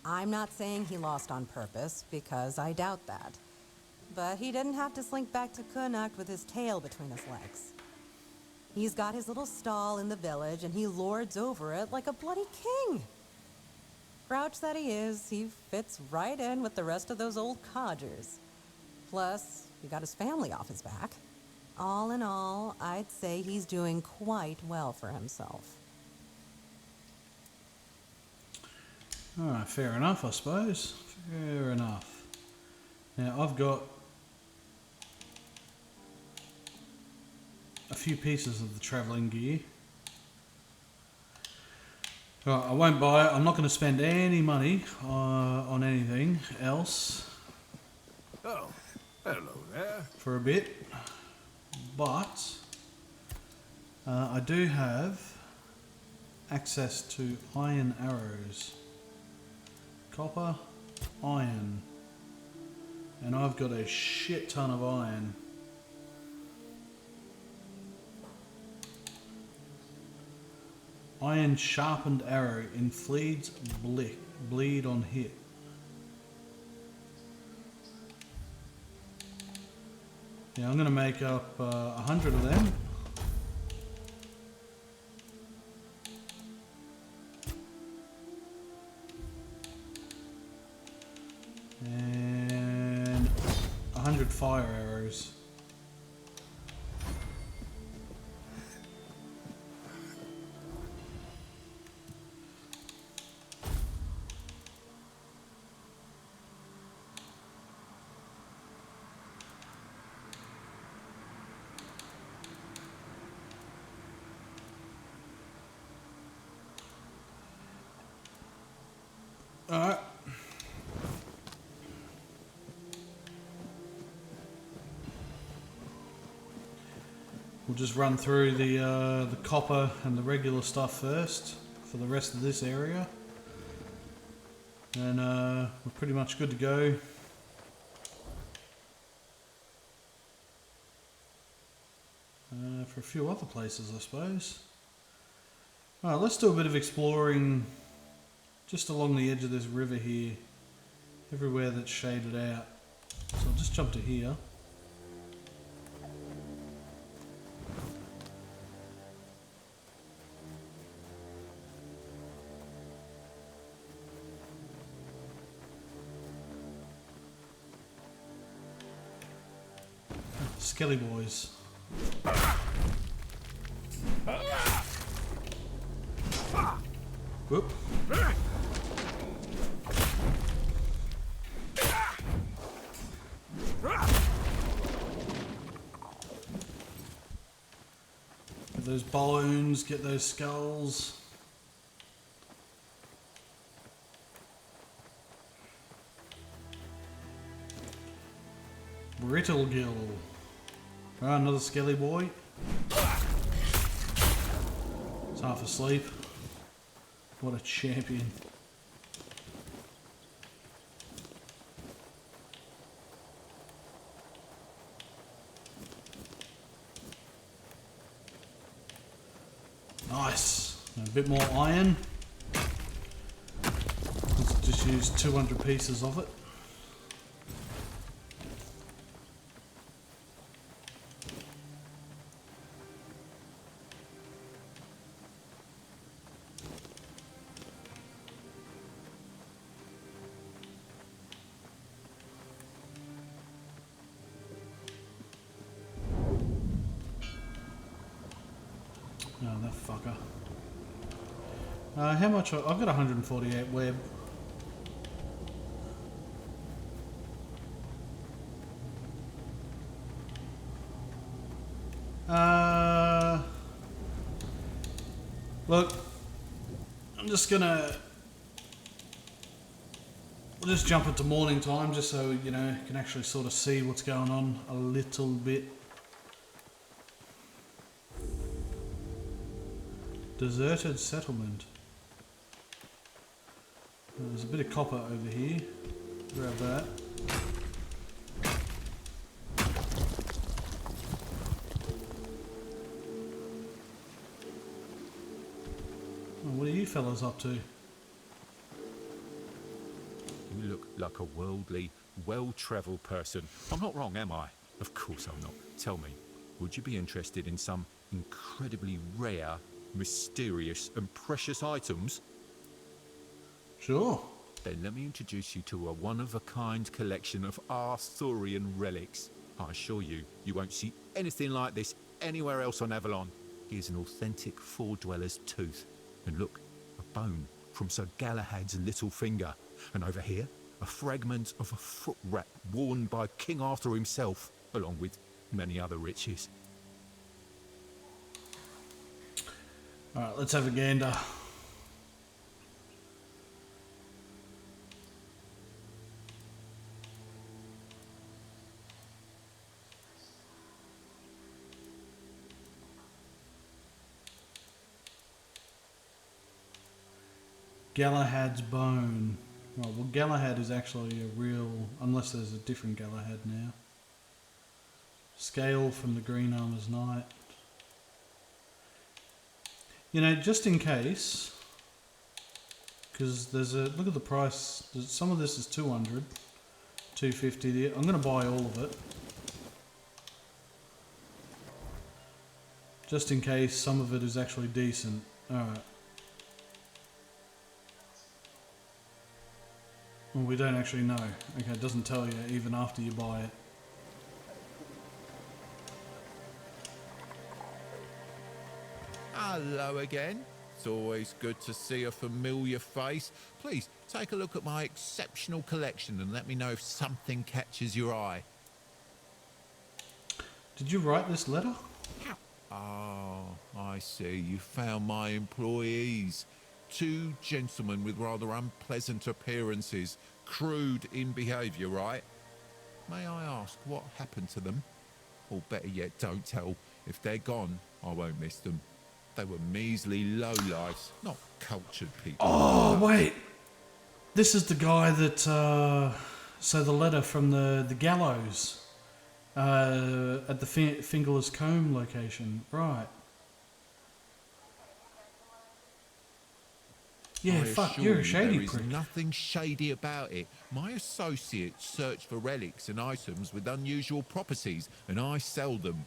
I'm not saying he lost on purpose, because I doubt that. But he didn't have to slink back to Connacht with his tail between his legs. He's got his little stall in the village, and he lords over it like a bloody king. Grouch that he fits right in with the rest of those old codgers. Plus, he got his family off his back. All in all, I'd say he's doing quite well for himself. Alright, fair enough, I suppose. Fair enough. Now, I've got a few pieces of the travelling gear. Right, I won't buy it. I'm not going to spend any money on anything else. Oh, hello there. For a bit. But I do have access to iron arrows. Copper, iron. And I've got a shit ton of iron. Iron sharpened arrow infleeds bleed on hit. Yeah, I'm going to make up 100 of them. And 100 fire arrows. Alright. We'll just run through the copper and the regular stuff first for the rest of this area. And we're pretty much good to go. For a few other places, I suppose. Alright, let's do a bit of exploring just along the edge of this river here. Everywhere that's shaded out. So I'll just jump to here. Skelly boys. Whoop. Get those bones, get those skulls. Brittle gill. Ah, another skelly boy. It's half asleep. What a champion. Nice. A bit more iron. Let's just use 200 pieces of it. Oh, that fucker. How much? I've got 148 web. Look, I'm just gonna. We'll just jump into morning time, just so you know, you can actually sort of see what's going on a little bit. Deserted settlement. There's a bit of copper over here. Grab that. Oh, what are you fellas up to? look like a worldly, well-travelled person. I'm not wrong, am I? Of course I'm not. Tell me, would you be interested in some incredibly rare, mysterious and precious items? Sure. Then let me introduce you to a one-of-a-kind collection of Arthurian relics. I assure you, you won't see anything like this anywhere else on Avalon. Here's an authentic Four-Dweller's tooth. And look, a bone from Sir Galahad's little finger. And over here, a fragment of a foot wrap worn by King Arthur himself, along with many other riches. Alright, let's have a gander. Galahad's bone. Right, well, Galahad is actually a real, unless there's a different Galahad now. Scale from the Green Armor's Knight. You know, just in case, because there's a, look at the price, some of this is 200, 250, I'm going to buy all of it. Just in case some of it is actually decent. Alright. Well, we don't actually know. Okay, it doesn't tell you even after you buy it. Hello again. It's always good to see a familiar face. Please, take a look at my exceptional collection and let me know if something catches your eye. Did you write this letter? Oh, I see. You found my employees. Two gentlemen with rather unpleasant appearances, crude in behaviour, right? May I ask what happened to them? Or better yet, don't tell. If they're gone, I won't miss them. They were measly lowlifes, not cultured people. Oh, wait. This is the guy that, so the letter from the gallows at the Fingerless Comb location. Right. Yeah, fuck, you're a shady there prick. There is nothing shady about it. My associates search for relics and items with unusual properties, and I sell them.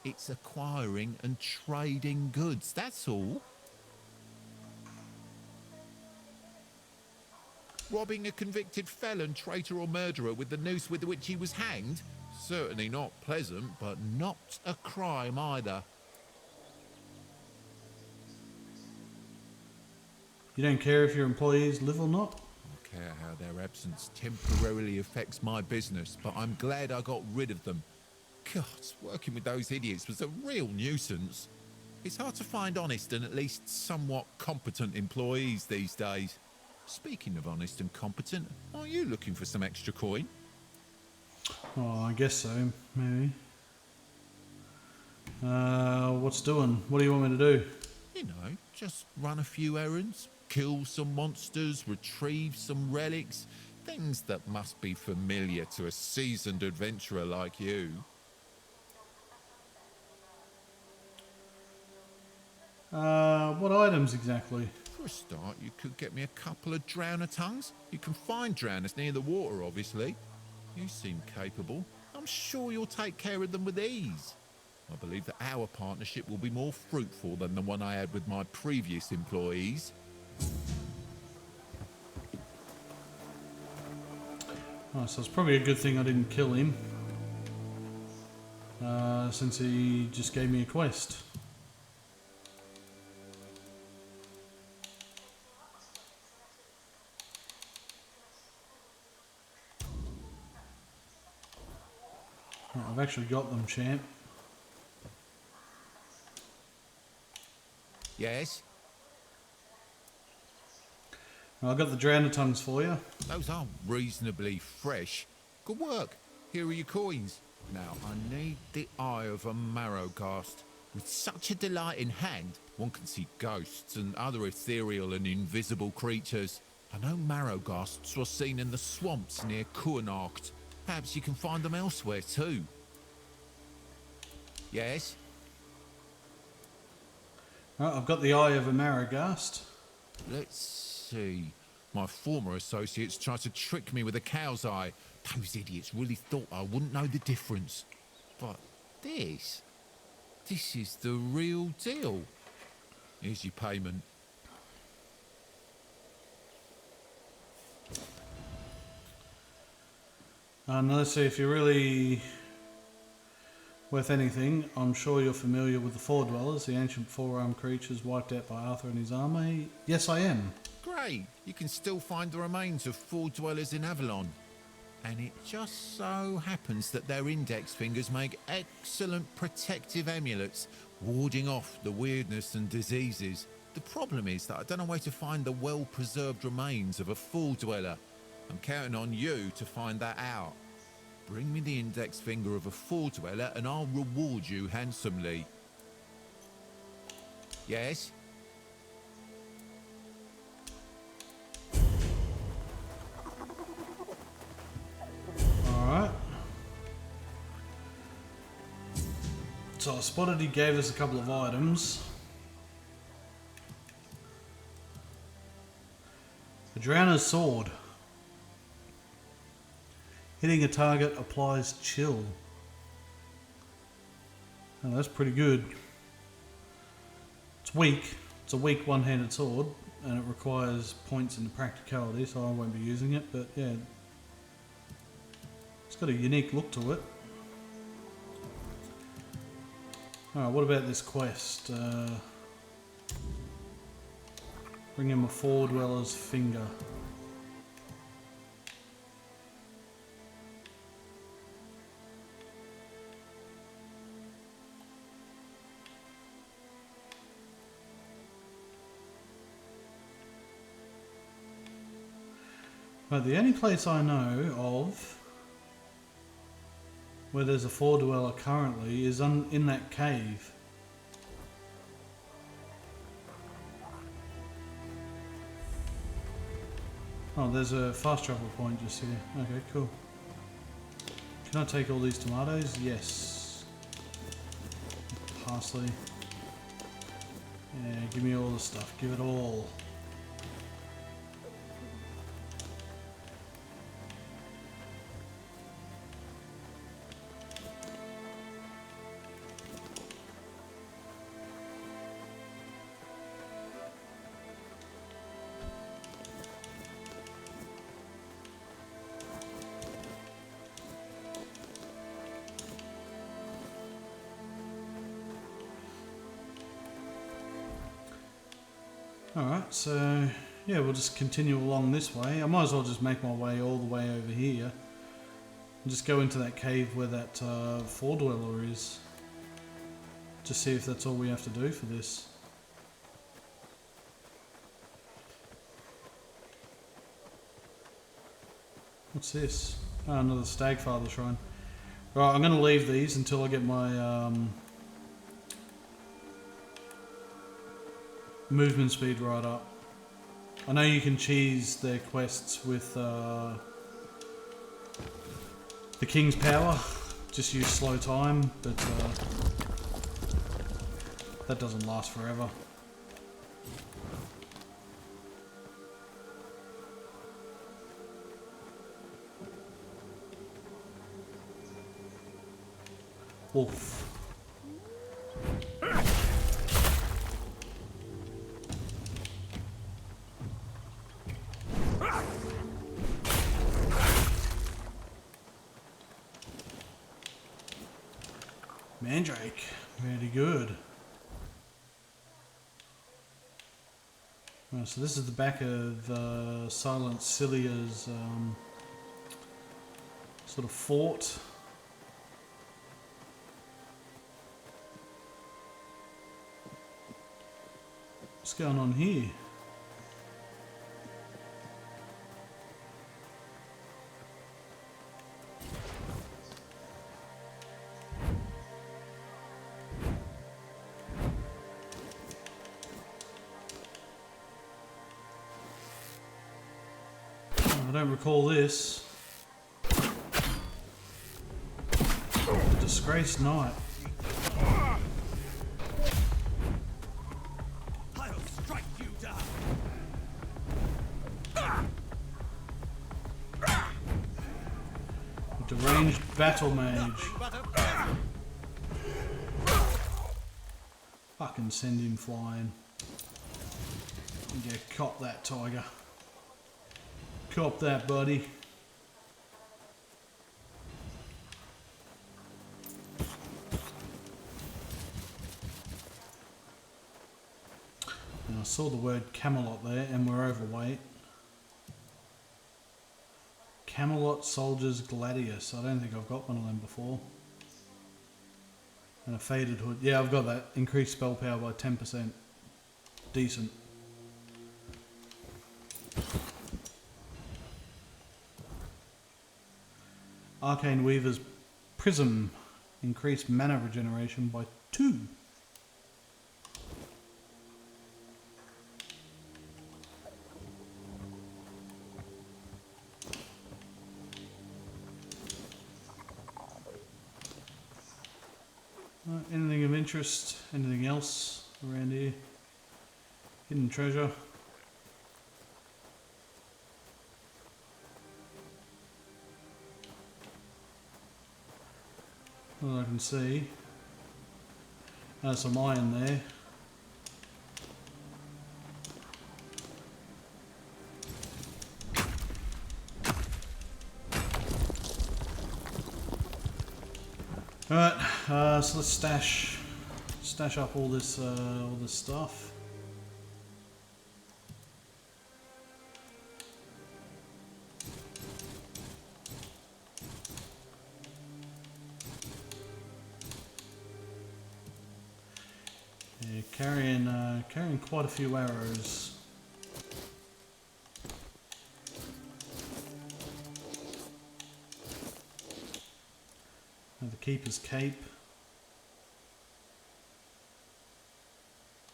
It's acquiring and trading goods, that's all. Robbing a convicted felon, traitor or murderer with the noose with which he was hanged? Certainly not pleasant, but not a crime either. You don't care if your employees live or not? I care how their absence temporarily affects my business, but I'm glad I got rid of them. God, working with those idiots was a real nuisance. It's hard to find honest and at least somewhat competent employees these days. Speaking of honest and competent, are you looking for some extra coin? Oh, I guess so, maybe. What's doing? What do you want me to do? You know, just run a few errands, kill some monsters, retrieve some relics, things that must be familiar to a seasoned adventurer like you. What items exactly? For a start, you could get me a couple of drowner tongues. You can find drowners near the water, obviously. You seem capable. I'm sure you'll take care of them with ease. I believe that our partnership will be more fruitful than the one I had with my previous employees. Oh, so it's probably a good thing I didn't kill him. Since he just gave me a quest. Oh, I've actually got them, champ. Yes? I've got the drowner tongues for you. Those are reasonably fresh. Good work. Here are your coins. Now, I need the eye of a Marrowghast. With such a delight in hand, one can see ghosts and other ethereal and invisible creatures. I know Marrowghasts were seen in the swamps near Kuanacht. Perhaps you can find them elsewhere too. Yes? Right, I've got the eye of a Marrowghast. Let's see. My former associates tried to trick me with a cow's eye. Those idiots really thought I wouldn't know the difference. But this is the real deal. Here's your payment. Now let's see if you're really worth anything. I'm sure you're familiar with the Four Dwellers, the ancient four-armed creatures wiped out by Arthur and his army. Yes, I am. Great. You can still find the remains of four dwellers in Avalon. And it just so happens that their index fingers make excellent protective amulets, warding off the weirdness and diseases. The problem is that I don't know where to find the well-preserved remains of a four dweller. I'm counting on you to find that out. Bring me the index finger of a four dweller and I'll reward you handsomely. Yes? Alright. So I spotted he gave us a couple of items. A Drowner's Sword. Hitting a target applies chill. Oh, that's pretty good. It's weak. It's a weak one-handed sword, and it requires points into practicality, so I won't be using it, but yeah. It's got a unique look to it. Alright, what about this quest? Bring him a Four Dweller's finger. Right, the only place I know of where there's a Four Dweller currently is in that cave. Oh, there's a fast travel point just here. Okay, cool. Can I take all these tomatoes? Yes. Parsley. Yeah, give me all the stuff. Give it all. Alright, so yeah, we'll just continue along this way. I might as well just make my way all the way over here and just go into that cave where that Four Dweller is. Just see if that's all we have to do for this. What's this? Oh, another Stagfather shrine. Right, I'm going to leave these until I get my movement speed right up. I know you can cheese their quests with the King's Power, just use slow time, but that doesn't last forever. Wolf. Mandrake, very good. Right, so this is the back of Silent Cilia's sort of fort. What's going on here? I don't recall this. A disgraced knight. I'll strike you down. ranged battle mage. Fucking send him flying. Yeah, cop that, tiger. Cop that, buddy. Now, I saw the word Camelot there, and we're overweight. Camelot Soldiers Gladius. I don't think I've got one of them before. And a faded hood. Yeah, I've got that. Increased spell power by 10%. Decent. Arcane Weaver's Prism. Increased mana regeneration by 2. Anything of interest? Anything else around here? Hidden treasure? Well, I can see. There's some iron there. Alright, so let's stash up all this stuff. Yeah, carrying quite a few arrows. The Keeper's Cape.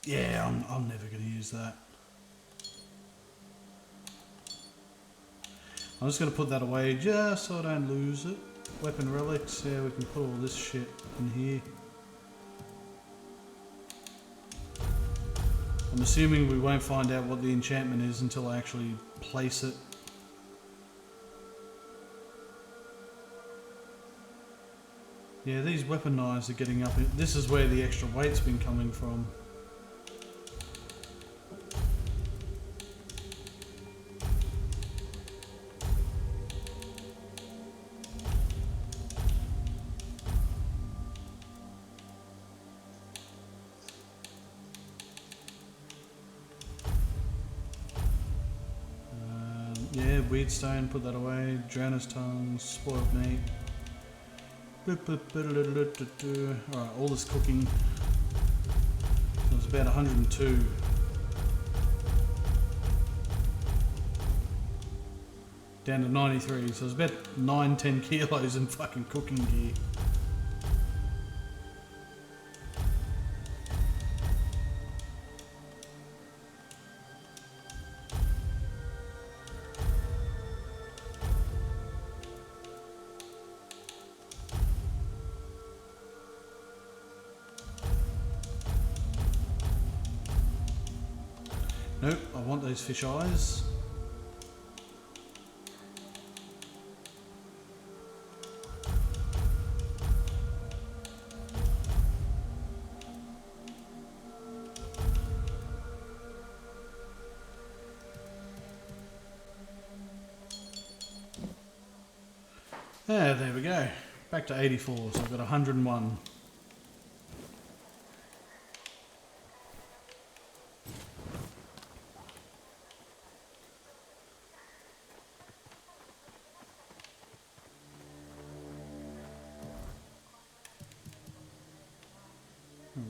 Yeah, I'm never going to use that. I'm just going to put that away just so I don't lose it. Weapon relics, yeah, we can put all this shit in here. I'm assuming we won't find out what the enchantment is until I actually place it. Yeah, these weapon knives are getting up. This is where the extra weight's been coming from. Yeah, Weedstone, put that away. Drowner's Tongue, spoiled meat. Alright, all this cooking. So it's about 102. Down to 93, so it's about 9-10 kilos in fucking cooking gear. Nope, I want those fish eyes. Ah, there we go. Back to 84, so I've got 101.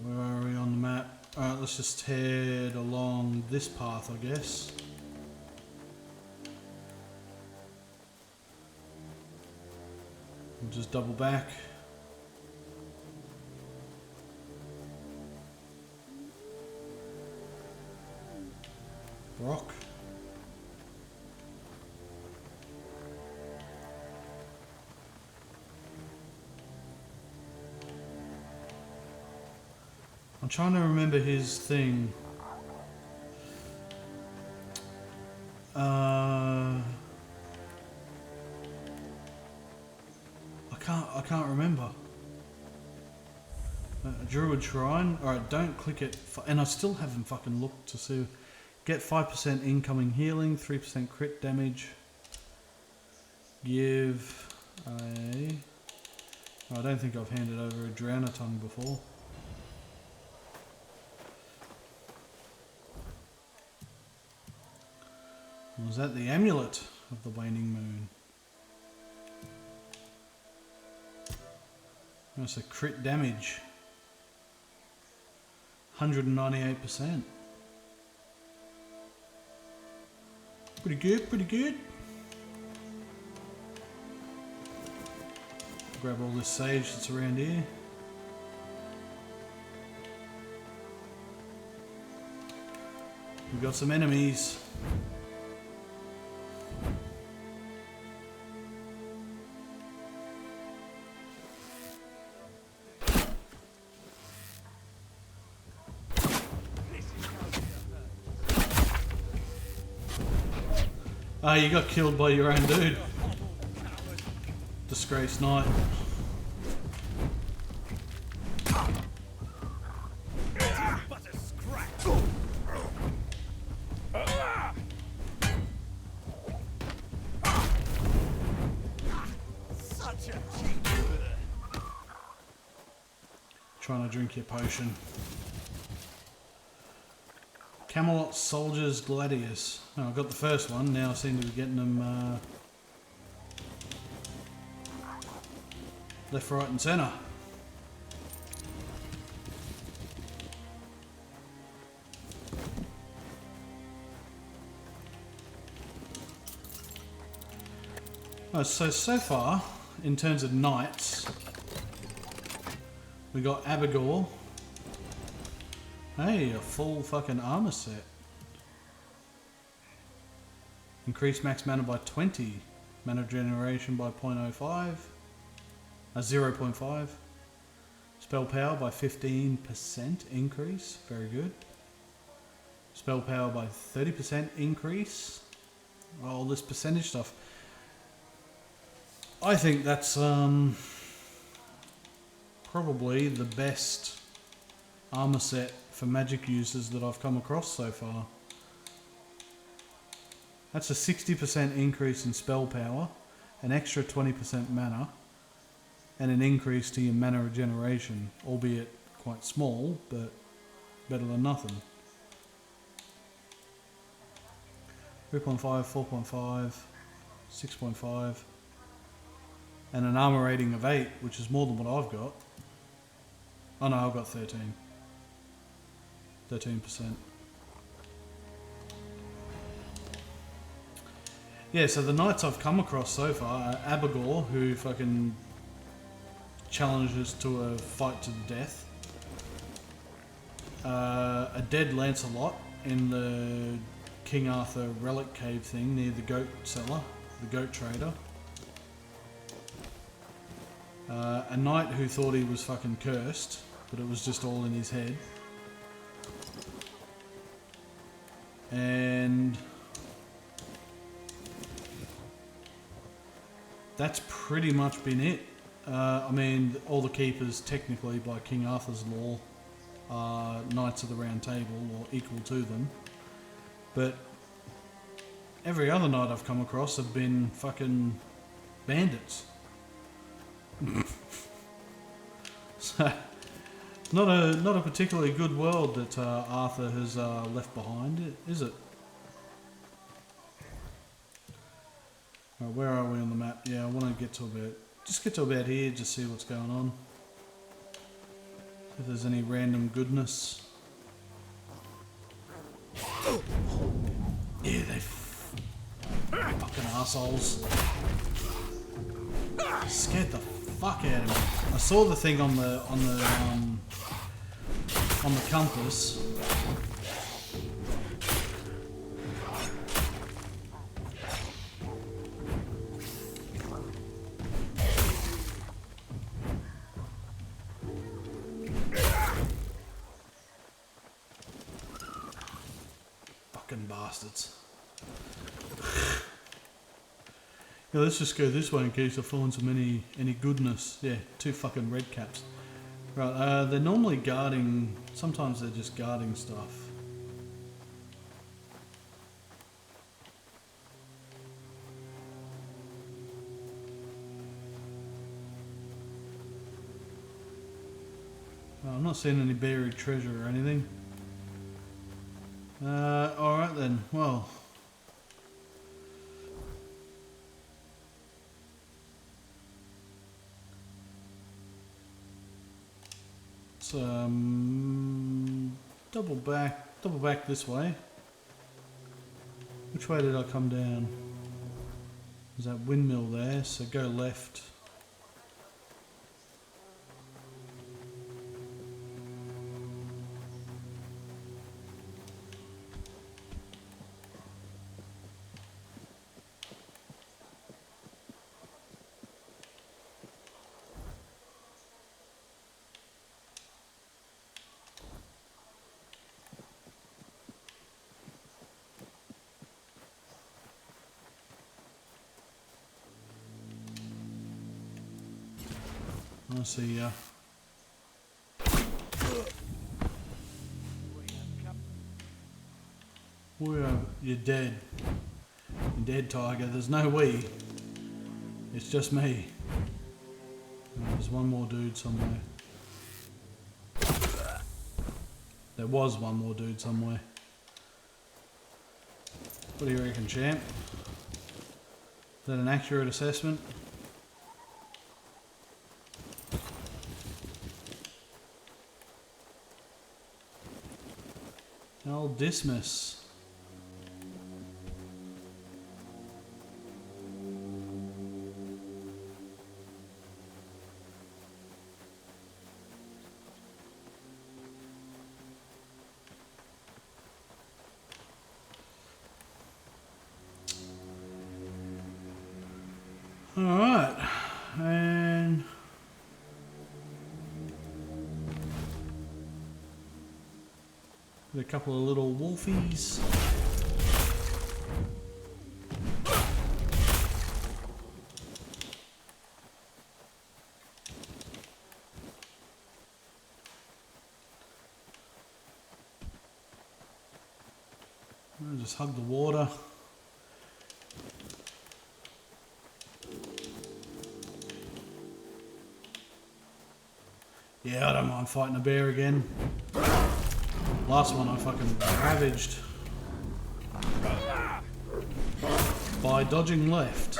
Where are we on the map? Alright, let's just head along this path, I guess. We'll just double back. Rock. I'm trying to remember his thing. I I can't remember. Druid Shrine. Alright, don't click it. And I still haven't fucking looked to see. Get 5% incoming healing, 3% crit damage. Give a... I don't think I've handed over a Drowner Tongue before. Was that the Amulet of the Waning Moon? That's a crit damage. 198%. Pretty good, pretty good. Grab all this sage that's around here. We've got some enemies. Ah, you got killed by your own dude. Disgraced knight. Trying to drink your potion. Camelot Soldiers Gladius. Oh, I got the first one, now I seem to be getting them left, right and centre. Oh, so far, in terms of knights, we got Abigor. Hey, a full fucking armor set. Increase max mana by 20. Mana generation by 0.05. 0.5. Spell power by 15% increase. Very good. Spell power by 30% increase. All this percentage stuff. I think that's probably the best armor set for magic users that I've come across so far. That's a 60% increase in spell power, an extra 20% mana, and an increase to your mana regeneration, albeit quite small, but better than nothing. 3.5, 4.5, 6.5, and an armor rating of 8, which is more than what I've got. Oh no, I've got 13. 13%. Yeah, so the knights I've come across so far are Abigor, who fucking challenges to a fight to the death. A dead Lancelot in the King Arthur relic cave thing near the goat seller, the goat trader. A knight who thought he was fucking cursed, but it was just all in his head. And that's pretty much been it. I mean, all the keepers technically by King Arthur's law are Knights of the Round Table or equal to them. But every other knight I've come across have been fucking bandits. So, not a particularly good world that Arthur has left behind, is it? Right, where are we on the map? Yeah, I want to get to about here, just see what's going on. If there's any random goodness. Yeah, they fucking assholes. Scared the fuck out of me. I saw the thing on the compass. Fucking bastards. Yeah, let's just go this way in case I find some any goodness. Yeah, 2 fucking red caps. Right, they're normally guarding. Sometimes they're just guarding stuff. I'm not seeing any buried treasure or anything. Alright then, well. Let's double back this way. Which way did I come down? There's that windmill there, so go left. I see ya. You're dead. You're dead, Tiger. There's no we. It's just me. There's one more dude somewhere. There was one more dude somewhere. What do you reckon, champ? Is that an accurate assessment? I'll dismiss. All right, and a couple of little wolfies. I'll just hug the water. Yeah, I don't mind fighting a bear again. Last one I fucking ravaged by dodging left.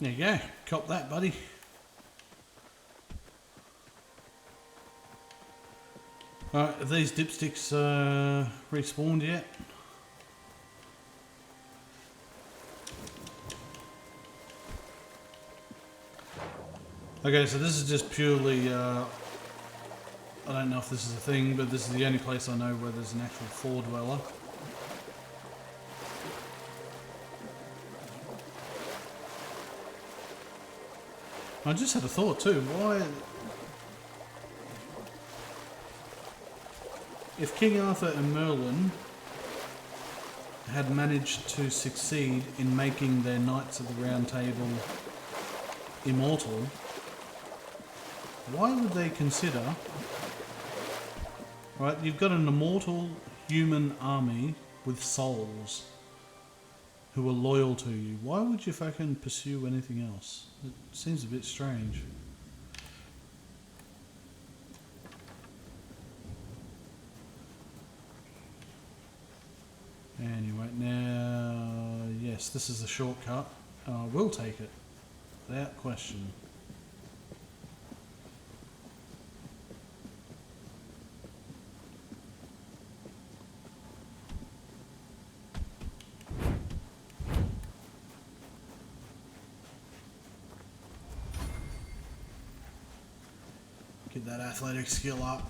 There you go, cop that, buddy. Alright, have these dipsticks respawned yet? Okay, so this is just purely, I don't know if this is a thing, but this is the only place I know where there's an actual floor dweller. I just had a thought too, why... If King Arthur and Merlin had managed to succeed in making their Knights of the Round Table immortal, why would they consider... Right, you've got an immortal human army with souls who are loyal to you. Why would you fucking pursue anything else? It seems a bit strange. Anyway, now, yes, this is a shortcut. I will take it, without question. Get that athletic skill up.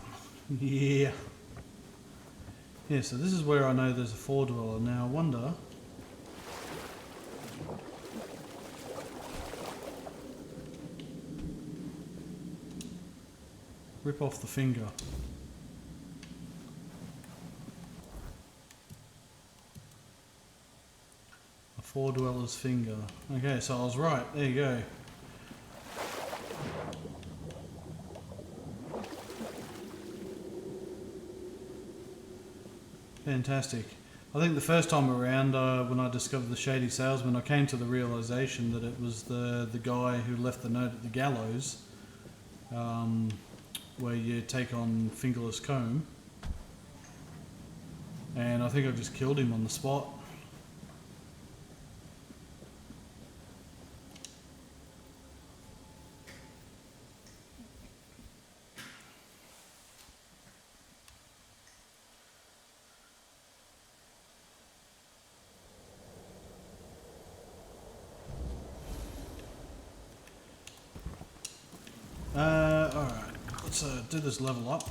Yeah. Yeah, so this is where I know there's a four dweller. Now I wonder... Rip off the finger. A four dweller's finger. Okay, so I was right. There you go. Fantastic. I think the first time around, when I discovered the shady salesman, I came to the realization that it was the guy who left the note at the gallows, where you take on Fingerless Comb, and I think I just killed him on the spot. Alright, let's do this level up.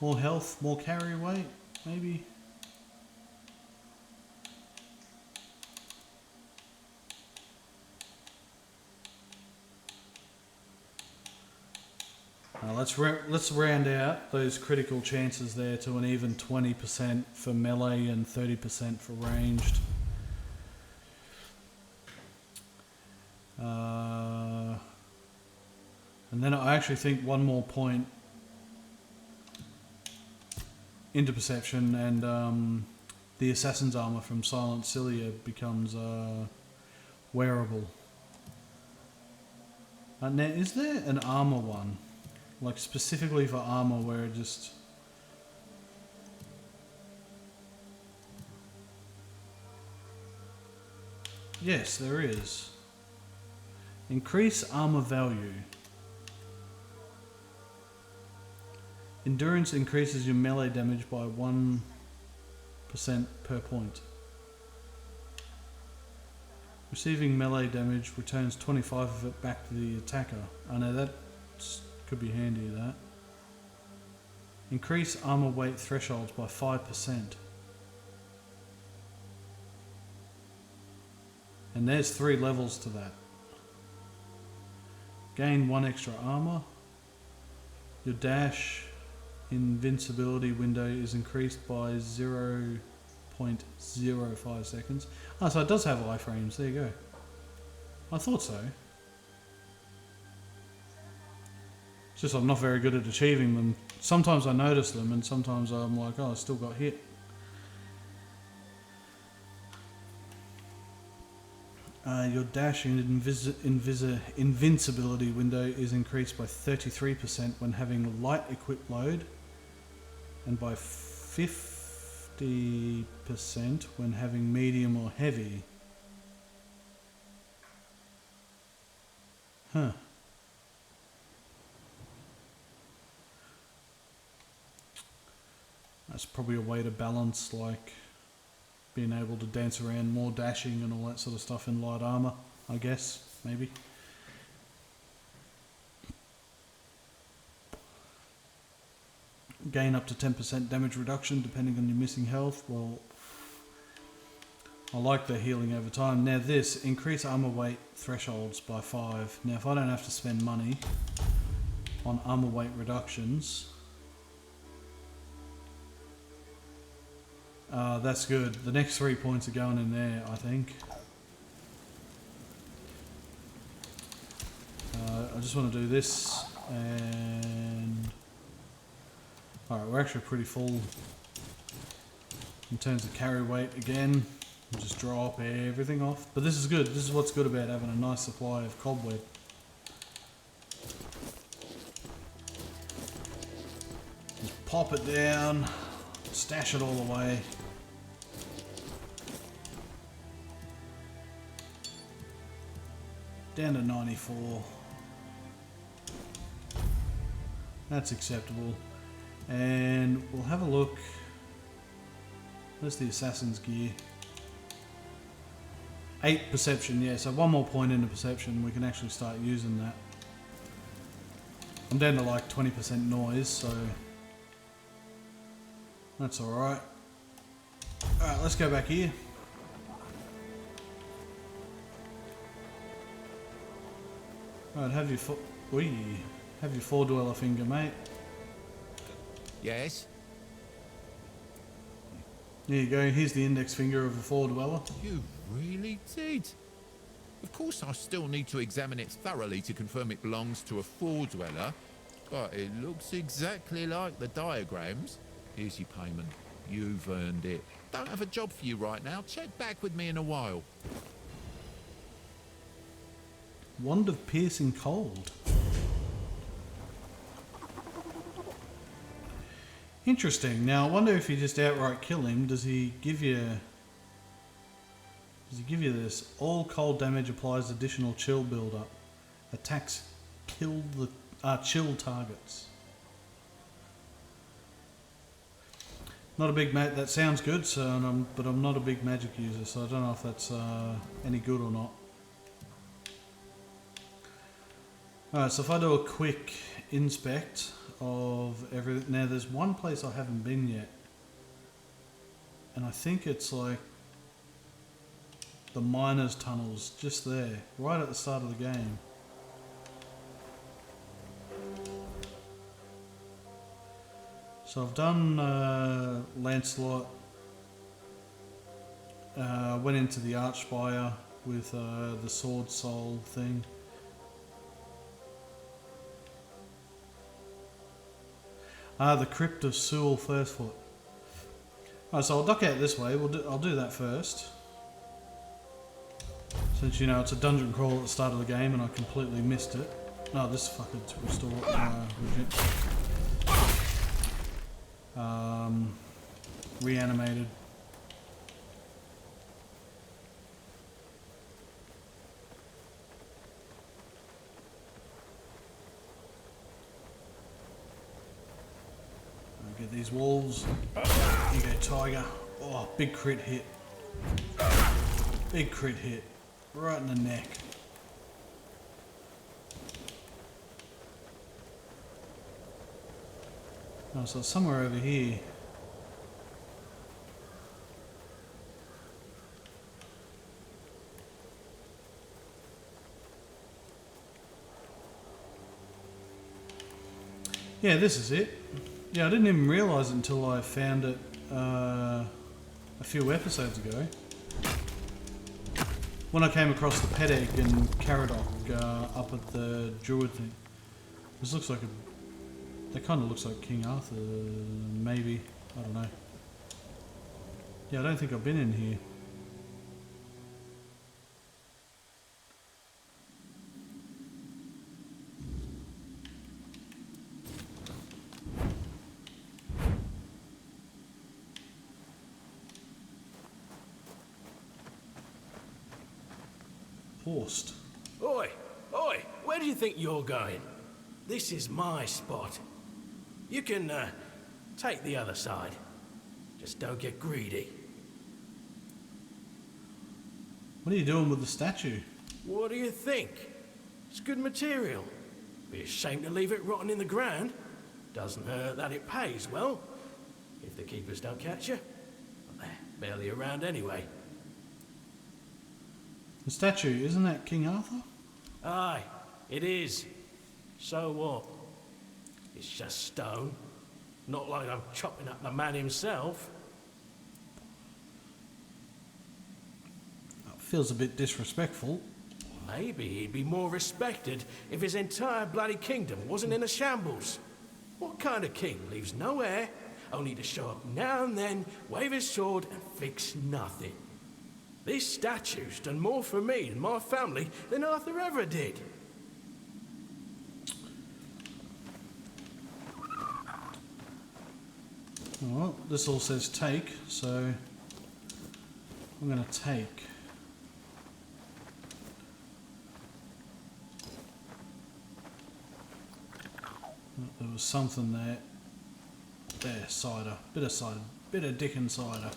More health, more carry weight, maybe? Let's round out those critical chances there to an even 20% for melee and 30% for ranged. And then I actually think one more point into perception and the assassin's armor from Silent Cilia becomes wearable. Now, is there an armor one? Like specifically for armor where it just... Yes, there is. Increase armor value. Endurance increases your melee damage by 1% per point. Receiving melee damage returns 25 of it back to the attacker. I know that could be handy, that. Increase armor weight thresholds by 5%. And there's 3 levels to that. Gain 1 extra armor. Your dash invincibility window is increased by 0.05 seconds. Oh, so it does have iframes. There you go. I thought so. It's just I'm not very good at achieving them. Sometimes I notice them and sometimes I'm like, oh, I still got hit. Your dash invincibility window is increased by 33% when having light equipped load and by 50% when having medium or heavy. Huh. That's probably a way to balance, like, being able to dance around, more dashing and all that sort of stuff in light armor, I guess, maybe. Gain up to 10% damage reduction depending on your missing health. Well, I like the healing over time. Now this, increase armor weight thresholds by 5. Now if I don't have to spend money on armor weight reductions, that's good. The next 3 points are going in there, I think. I just want to do this and... Alright, we're actually pretty full in terms of carry weight again. We'll just drop everything off. But this is good. This is what's good about having a nice supply of cobweb. Just pop it down, stash it all away. Down to 94. That's acceptable. And we'll have a look. Where's the assassin's gear? 8 perception, yeah, so 1 more point into perception, we can actually start using that. I'm down to like 20% noise, so that's alright. Alright, let's go back here. Alright, have your four dweller finger, mate. Yes? There you go, here's the index finger of a four dweller. You really did. Of course, I still need to examine it thoroughly to confirm it belongs to a four-dweller, but it looks exactly like the diagrams. Here's your payment. You've earned it. Don't have a job for you right now. Check back with me in a while. Wand of piercing cold. Interesting. Now I wonder if you just outright kill him, does he give you this? All cold damage applies additional chill build-up. Attacks chill targets. Not a big that sounds good, so but I'm not a big magic user, so I don't know if that's any good or not. Alright, so if I do a quick inspect of everything. Now there's one place I haven't been yet, and I think it's like the miners' tunnels, just there, right at the start of the game. So I've done Lancelot, went into the Archspire with the Sword Soul thing. The Crypt of Sewell Firstfoot. Alright, so I'll duck out this way. I'll do that first. Since, you know, it's a dungeon crawl at the start of the game and I completely missed it. No, this fucker to restore reanimated. Get these wolves. Here you go, tiger. Oh, big crit hit. Big crit hit. Right in the neck. Oh, so it's somewhere over here. Yeah, this is it. Yeah, I didn't even realise it until I found it a few episodes ago. When I came across the pet egg and Caradoc up at the druid thing. This looks like that kind of looks like King Arthur, maybe. I don't know. Yeah, I don't think I've been in here. Forced. Oi! Oi! Where do you think you're going? This is my spot. You can, take the other side. Just don't get greedy. What are you doing with the statue? What do you think? It's good material. Be a shame to leave it rotting in the ground. Doesn't hurt that it pays well. If the keepers don't catch you. But they're barely around anyway. The statue, isn't that King Arthur? Aye, it is. So what? It's just stone. Not like I'm chopping up the man himself. Feels a bit disrespectful. Maybe he'd be more respected if his entire bloody kingdom wasn't in a shambles. What kind of king leaves no heir, only to show up now and then, wave his sword and fix nothing? This statue's done more for me and my family than Arthur ever did. Well, this all says take, so I'm going to take. There was something there. There, cider. Bit of cider. Bit of Dickens cider.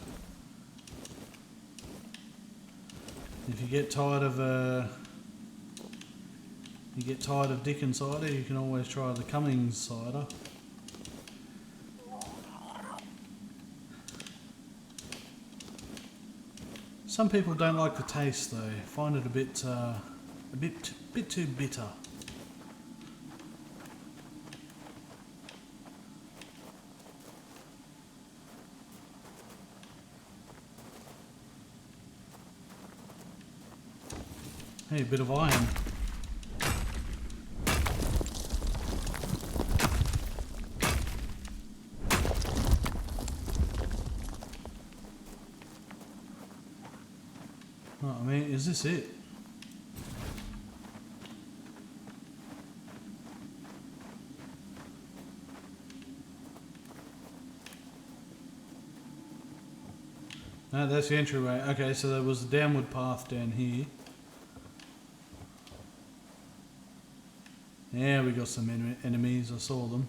If you get tired of Dickens cider, you can always try the Cummings cider. Some people don't like the taste though. Find it a bit too bitter. Hey, a bit of iron. Oh, I mean, is this it? No, that's the entryway. Okay, so there was a downward path down here. Yeah, we got some enemies. I saw them.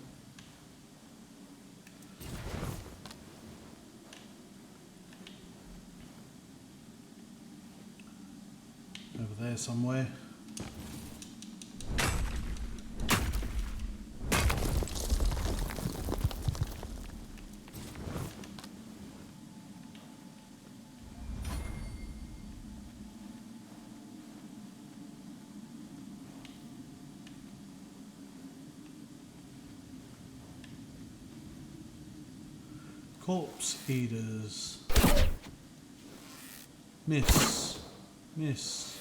Over there somewhere. Corpse eaters. Miss. Miss.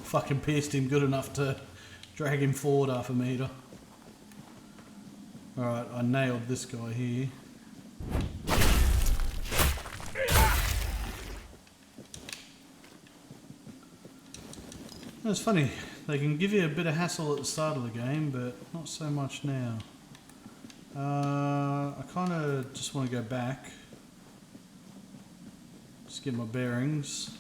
Fucking pierced him good enough to drag him forward half a metre. Alright, I nailed this guy here. It's funny, they can give you a bit of hassle at the start of the game, but not so much now. I kind of just want to go back. Just get my bearings.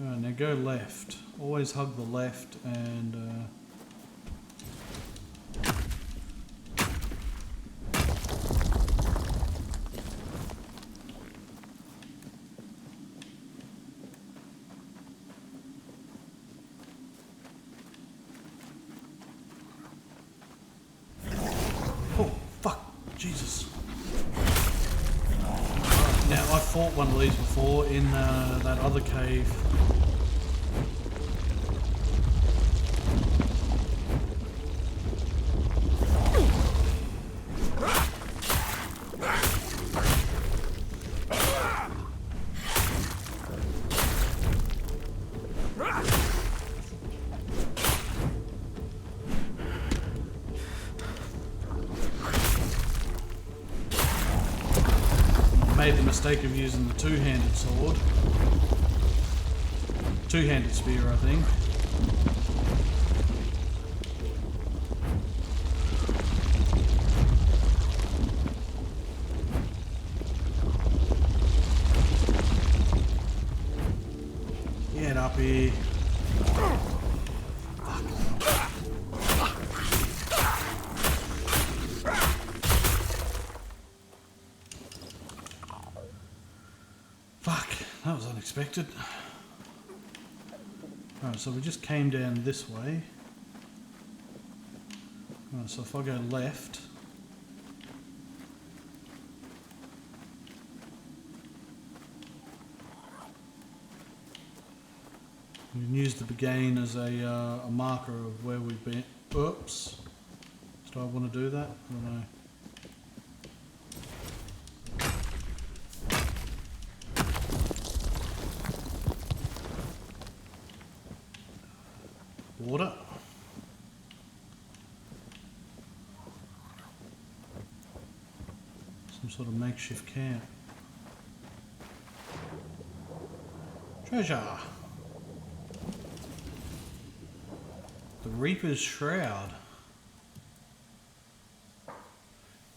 Alright, now go left. Always hug the left and oh, fuck. Jesus. Now, I fought one of these before in that other cave. Made the mistake of using the two-handed sword. Two-handed spear, I think. Get up here. Fuck, that was unexpected. Alright, so we just came down this way. Alright, so if I go left... we can use the Buggy as a marker of where we've been. Oops. Do I want to do that? I don't know. Water. Some sort of makeshift camp. Treasure. The Reaper's Shroud.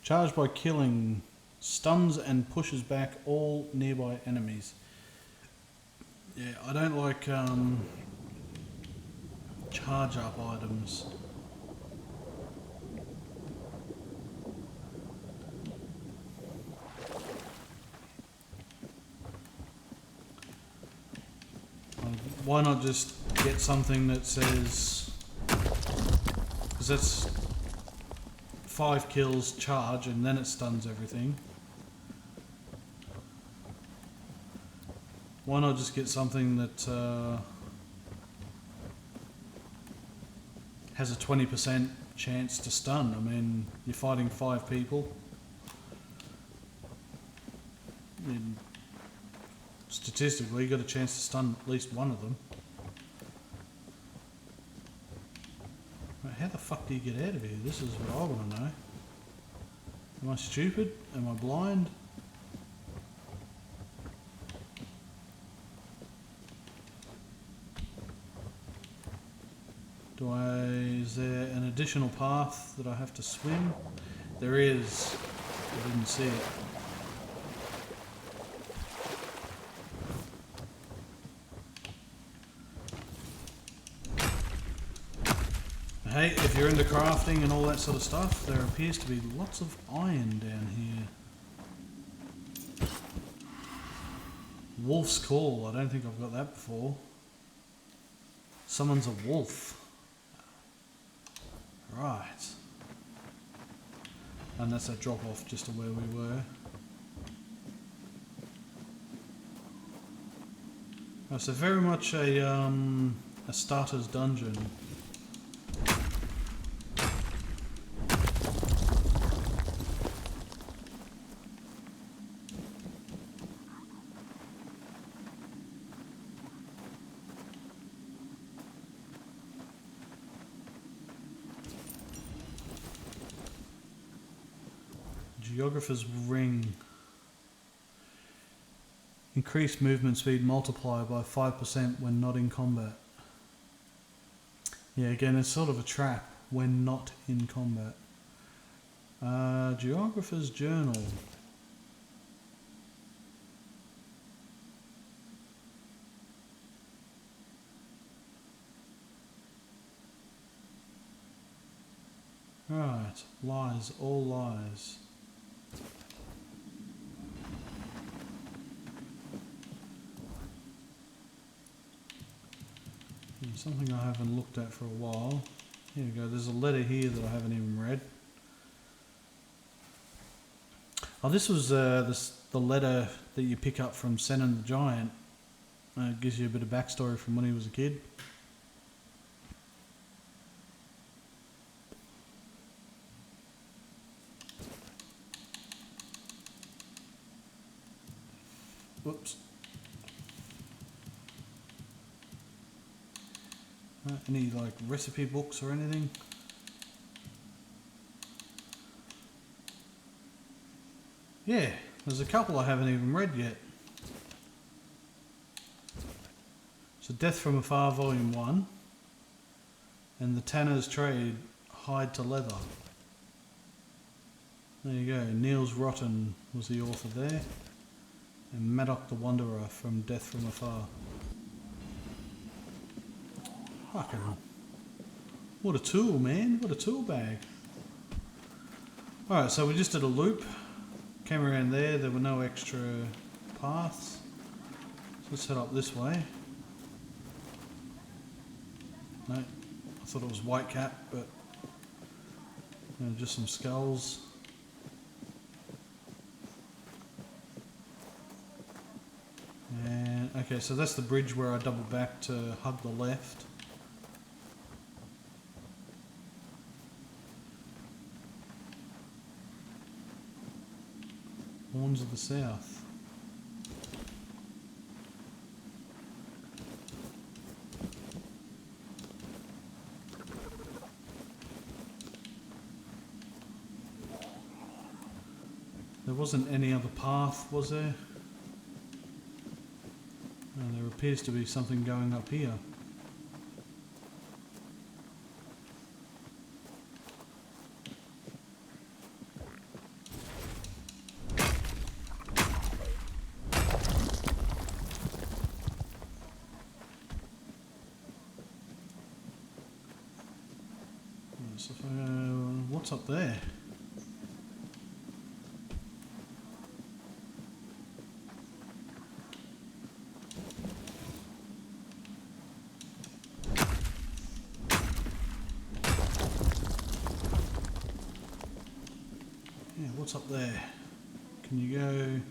Charged by killing Stuns and pushes back all nearby enemies. Yeah, I don't like charge up items. Why not just get something that says, because that's 5 kills charge and then it stuns everything. Why not just get something that has a 20% chance to stun? I mean, you're fighting 5 people. I mean, statistically, you got a chance to stun at least one of them. How the fuck do you get out of here? This is what I want to know. Am I stupid? Am I blind? Is there an additional path that I have to swim? There is. I didn't see it. Hey, if you're into crafting and all that sort of stuff, there appears to be lots of iron down here. Wolf's Call, I don't think I've got that before. Someone's a wolf. Right. And that's a drop off just to where we were. Oh, so very much a starter's dungeon. Geographer's Ring. Increased movement speed multiplier by 5% when not in combat. Yeah, again, it's sort of a trap when not in combat. Geographer's Journal. Right, lies, all lies. Something I haven't looked at for a while. Here we go, there's a letter here that I haven't even read. Oh, this was the letter that you pick up from Senan the Giant. It gives you a bit of backstory from when he was a kid. Whoops. Any like recipe books or anything? Yeah, there's a couple I haven't even read yet. So Death from Afar Volume 1 and The Tanner's Trade Hide to Leather. There you go, Niels Rotten was the author there, and Maddock the Wanderer from Death from Afar. Fucking hell. What a tool, man. What a tool bag. Alright, so we just did a loop. Came around there. There were no extra paths. So let's head up this way. No, I thought it was Whitecap, but just some skulls. And okay, so that's the bridge where I double back to hug the left. Horns of the South. There wasn't any other path, was there? No, there appears to be something going up here. So if what's up there? Yeah, what's up there? Can you go?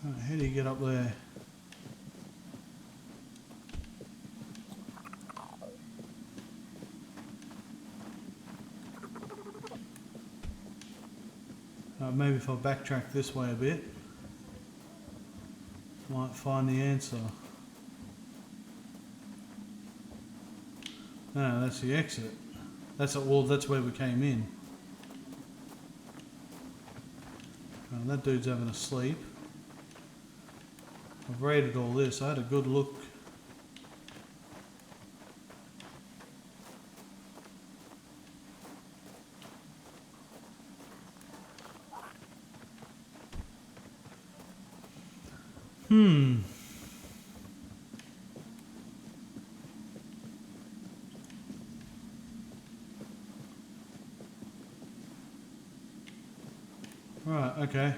How do you get up there? Maybe if I backtrack this way a bit, might find the answer. No, that's the exit. That's where we came in. That dude's having a sleep. I've raided all this. I had a good look. Right, okay.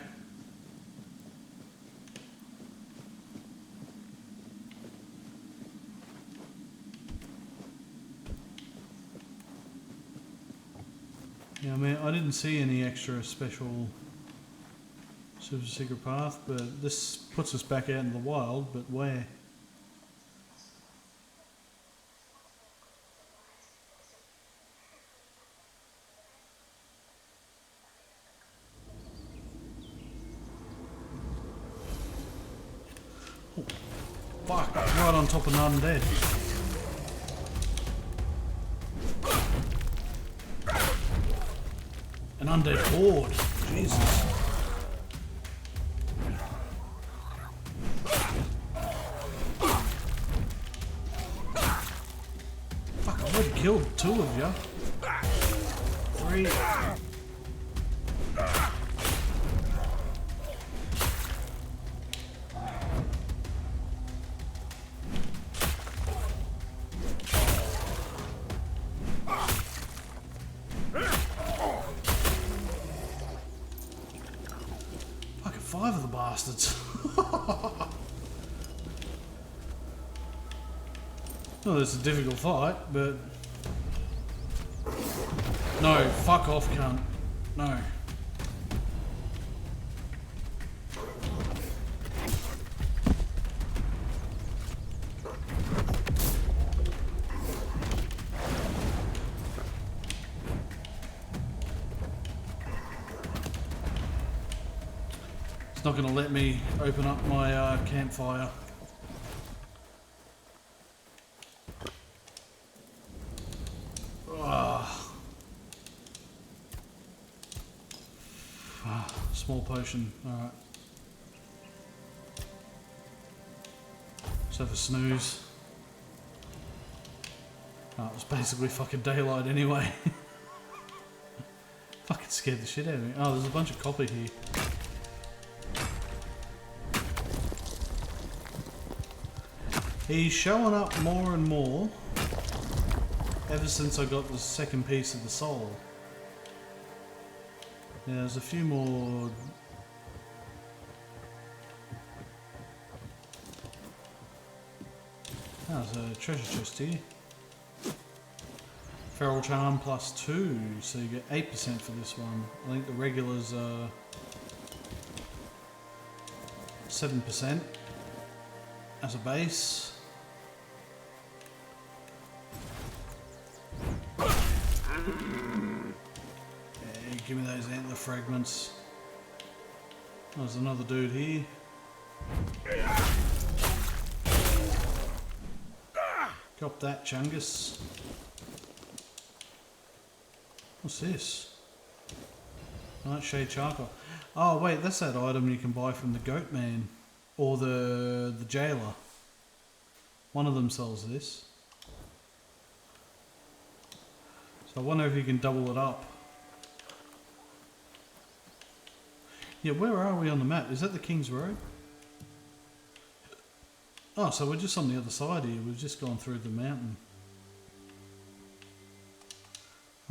Yeah, I mean, I didn't see any extra special super secret path, but this puts us back out in the wild, but where? Oh, fuck, right on top of undead. An undead horde, Jesus. Fuck, I've already killed 2 of you. 3. Fucking 5 of the bastards. Well, it's a difficult fight, but... No, fuck off, cunt. No. It's not going to let me open up my campfire. Small potion, alright. Let's have a snooze. Oh, it was basically fucking daylight anyway. Fucking scared the shit out of me. Oh, there's a bunch of copper here. He's showing up more and more ever since I got the second piece of the soul. Yeah, there's a few more. Oh, there's a treasure chest here. Feral Charm +2, so you get 8% for this one. I think the regulars are 7% as a base. Give me those antler fragments. There's another dude here. Cop that, Chungus. What's this? Nightshade charcoal. Oh wait, that's that item you can buy from the Goat Man or the jailer. One of them sells this. So I wonder if you can double it up. Yeah, where are we on the map? Is that the King's Road? Oh, so we're just on the other side here. We've just gone through the mountain.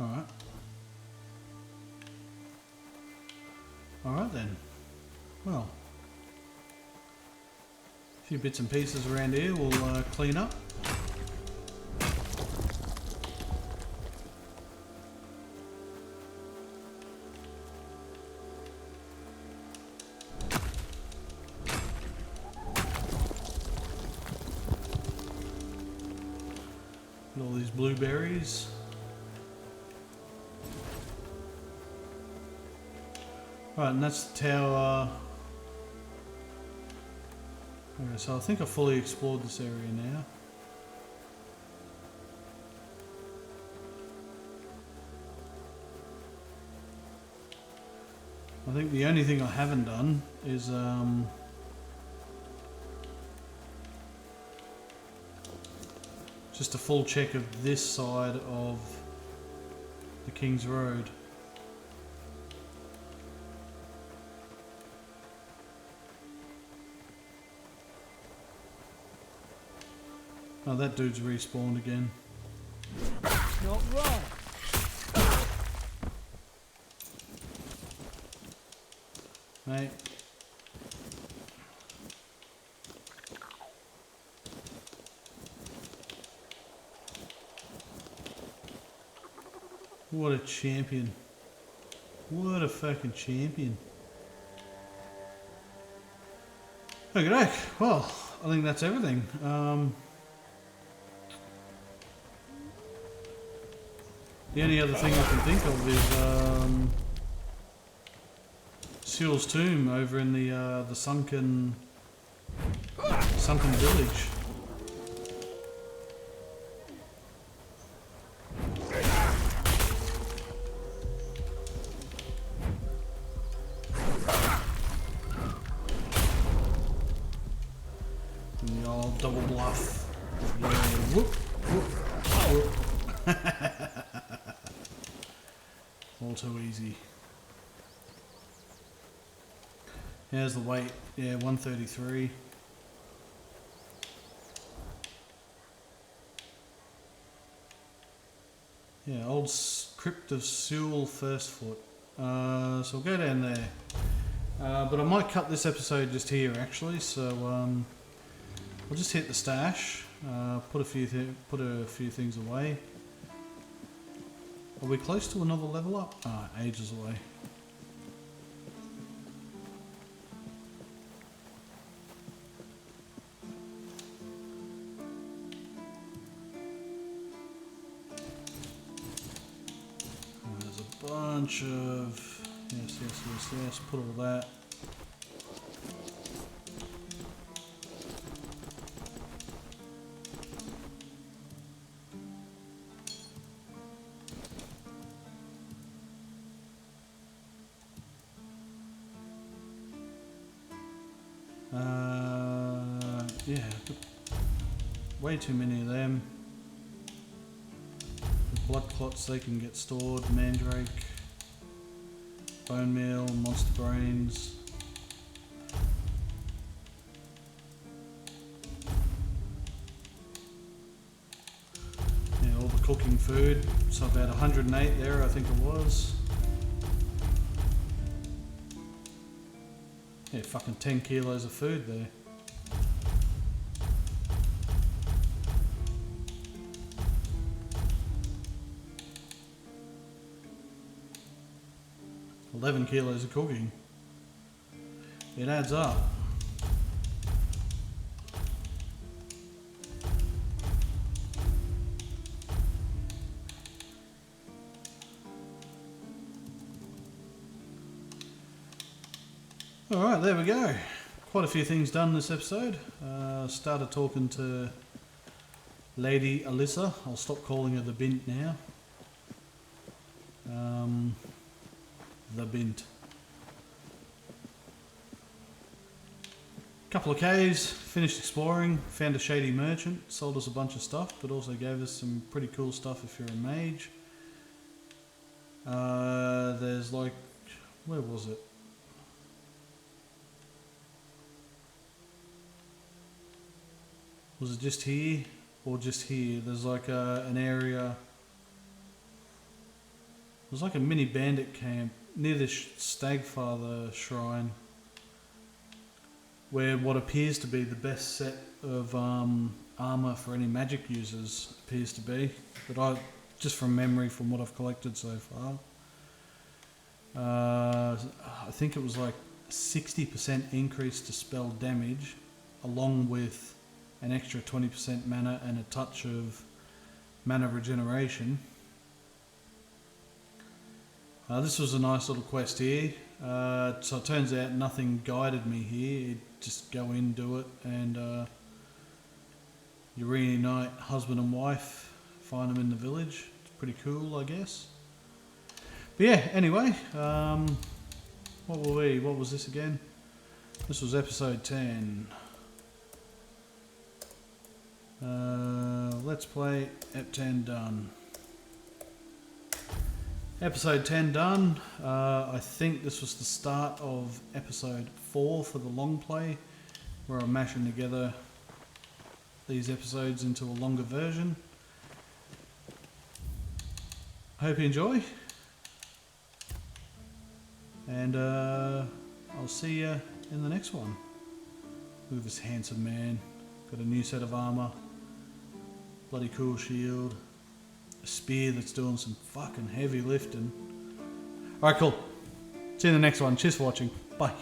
Alright. Alright then. Well. A few bits and pieces around here we'll clean up. All these blueberries. Right, and that's the tower. Okay, so I think I fully explored this area now. I think the only thing I haven't done is just a full check of this side of the King's Road. Oh, that dude's respawned again. Not wrong. Mate. What a champion. What a fucking champion. Okay, well, I think that's everything. The only other thing I can think of is Seal's tomb over in the sunken village. And the old double bluff. Yeah, whoop, whoop, whoop. All too easy. Here's the weight. Yeah, 133. Yeah, old Crypt of Sewell First Foot. So we'll go down there. But I might cut this episode just here actually. So I'll just hit the stash. Put a few things away. Are we close to another level up? Ah, ages away. There's a bunch of... yes, put all that. Yeah, way too many of them. Blood clots they can get stored, mandrake, bone meal, monster brains. Yeah, all the cooking food. So about 108 there, I think it was. Yeah, fucking 10 kilos of food there. $11 kilos of cooking. It adds up. Alright, there we go. Quite a few things done this episode. Started talking to Lady Alyssa. I'll stop calling her the Bint now. The Bint. Couple of caves, finished exploring, found a shady merchant, sold us a bunch of stuff, but also gave us some pretty cool stuff if you're a mage. There's like, where was it? Was it just here or just here? There's like an area. There's like a mini bandit camp near the Stagfather shrine, where what appears to be the best set of armor for any magic users appears to be. But just from memory, from what I've collected so far, I think it was like a 60% increase to spell damage, along with an extra 20% mana and a touch of mana regeneration. This was a nice little quest here. So it turns out nothing guided me here. Just go in, do it, and you reunite husband and wife, find them in the village. It's pretty cool, I guess. But yeah, anyway, what was this again? This was episode 10. Let's play Ep 10 done. Episode 10 done. I think this was the start of episode 4 for the long play, where I'm mashing together these episodes into a longer version. Hope you enjoy. And I'll see you in the next one. Look at this handsome man. Got a new set of armor. Bloody cool shield. A spear that's doing some fucking heavy lifting. Alright, cool. See you in the next one. Cheers for watching. Bye.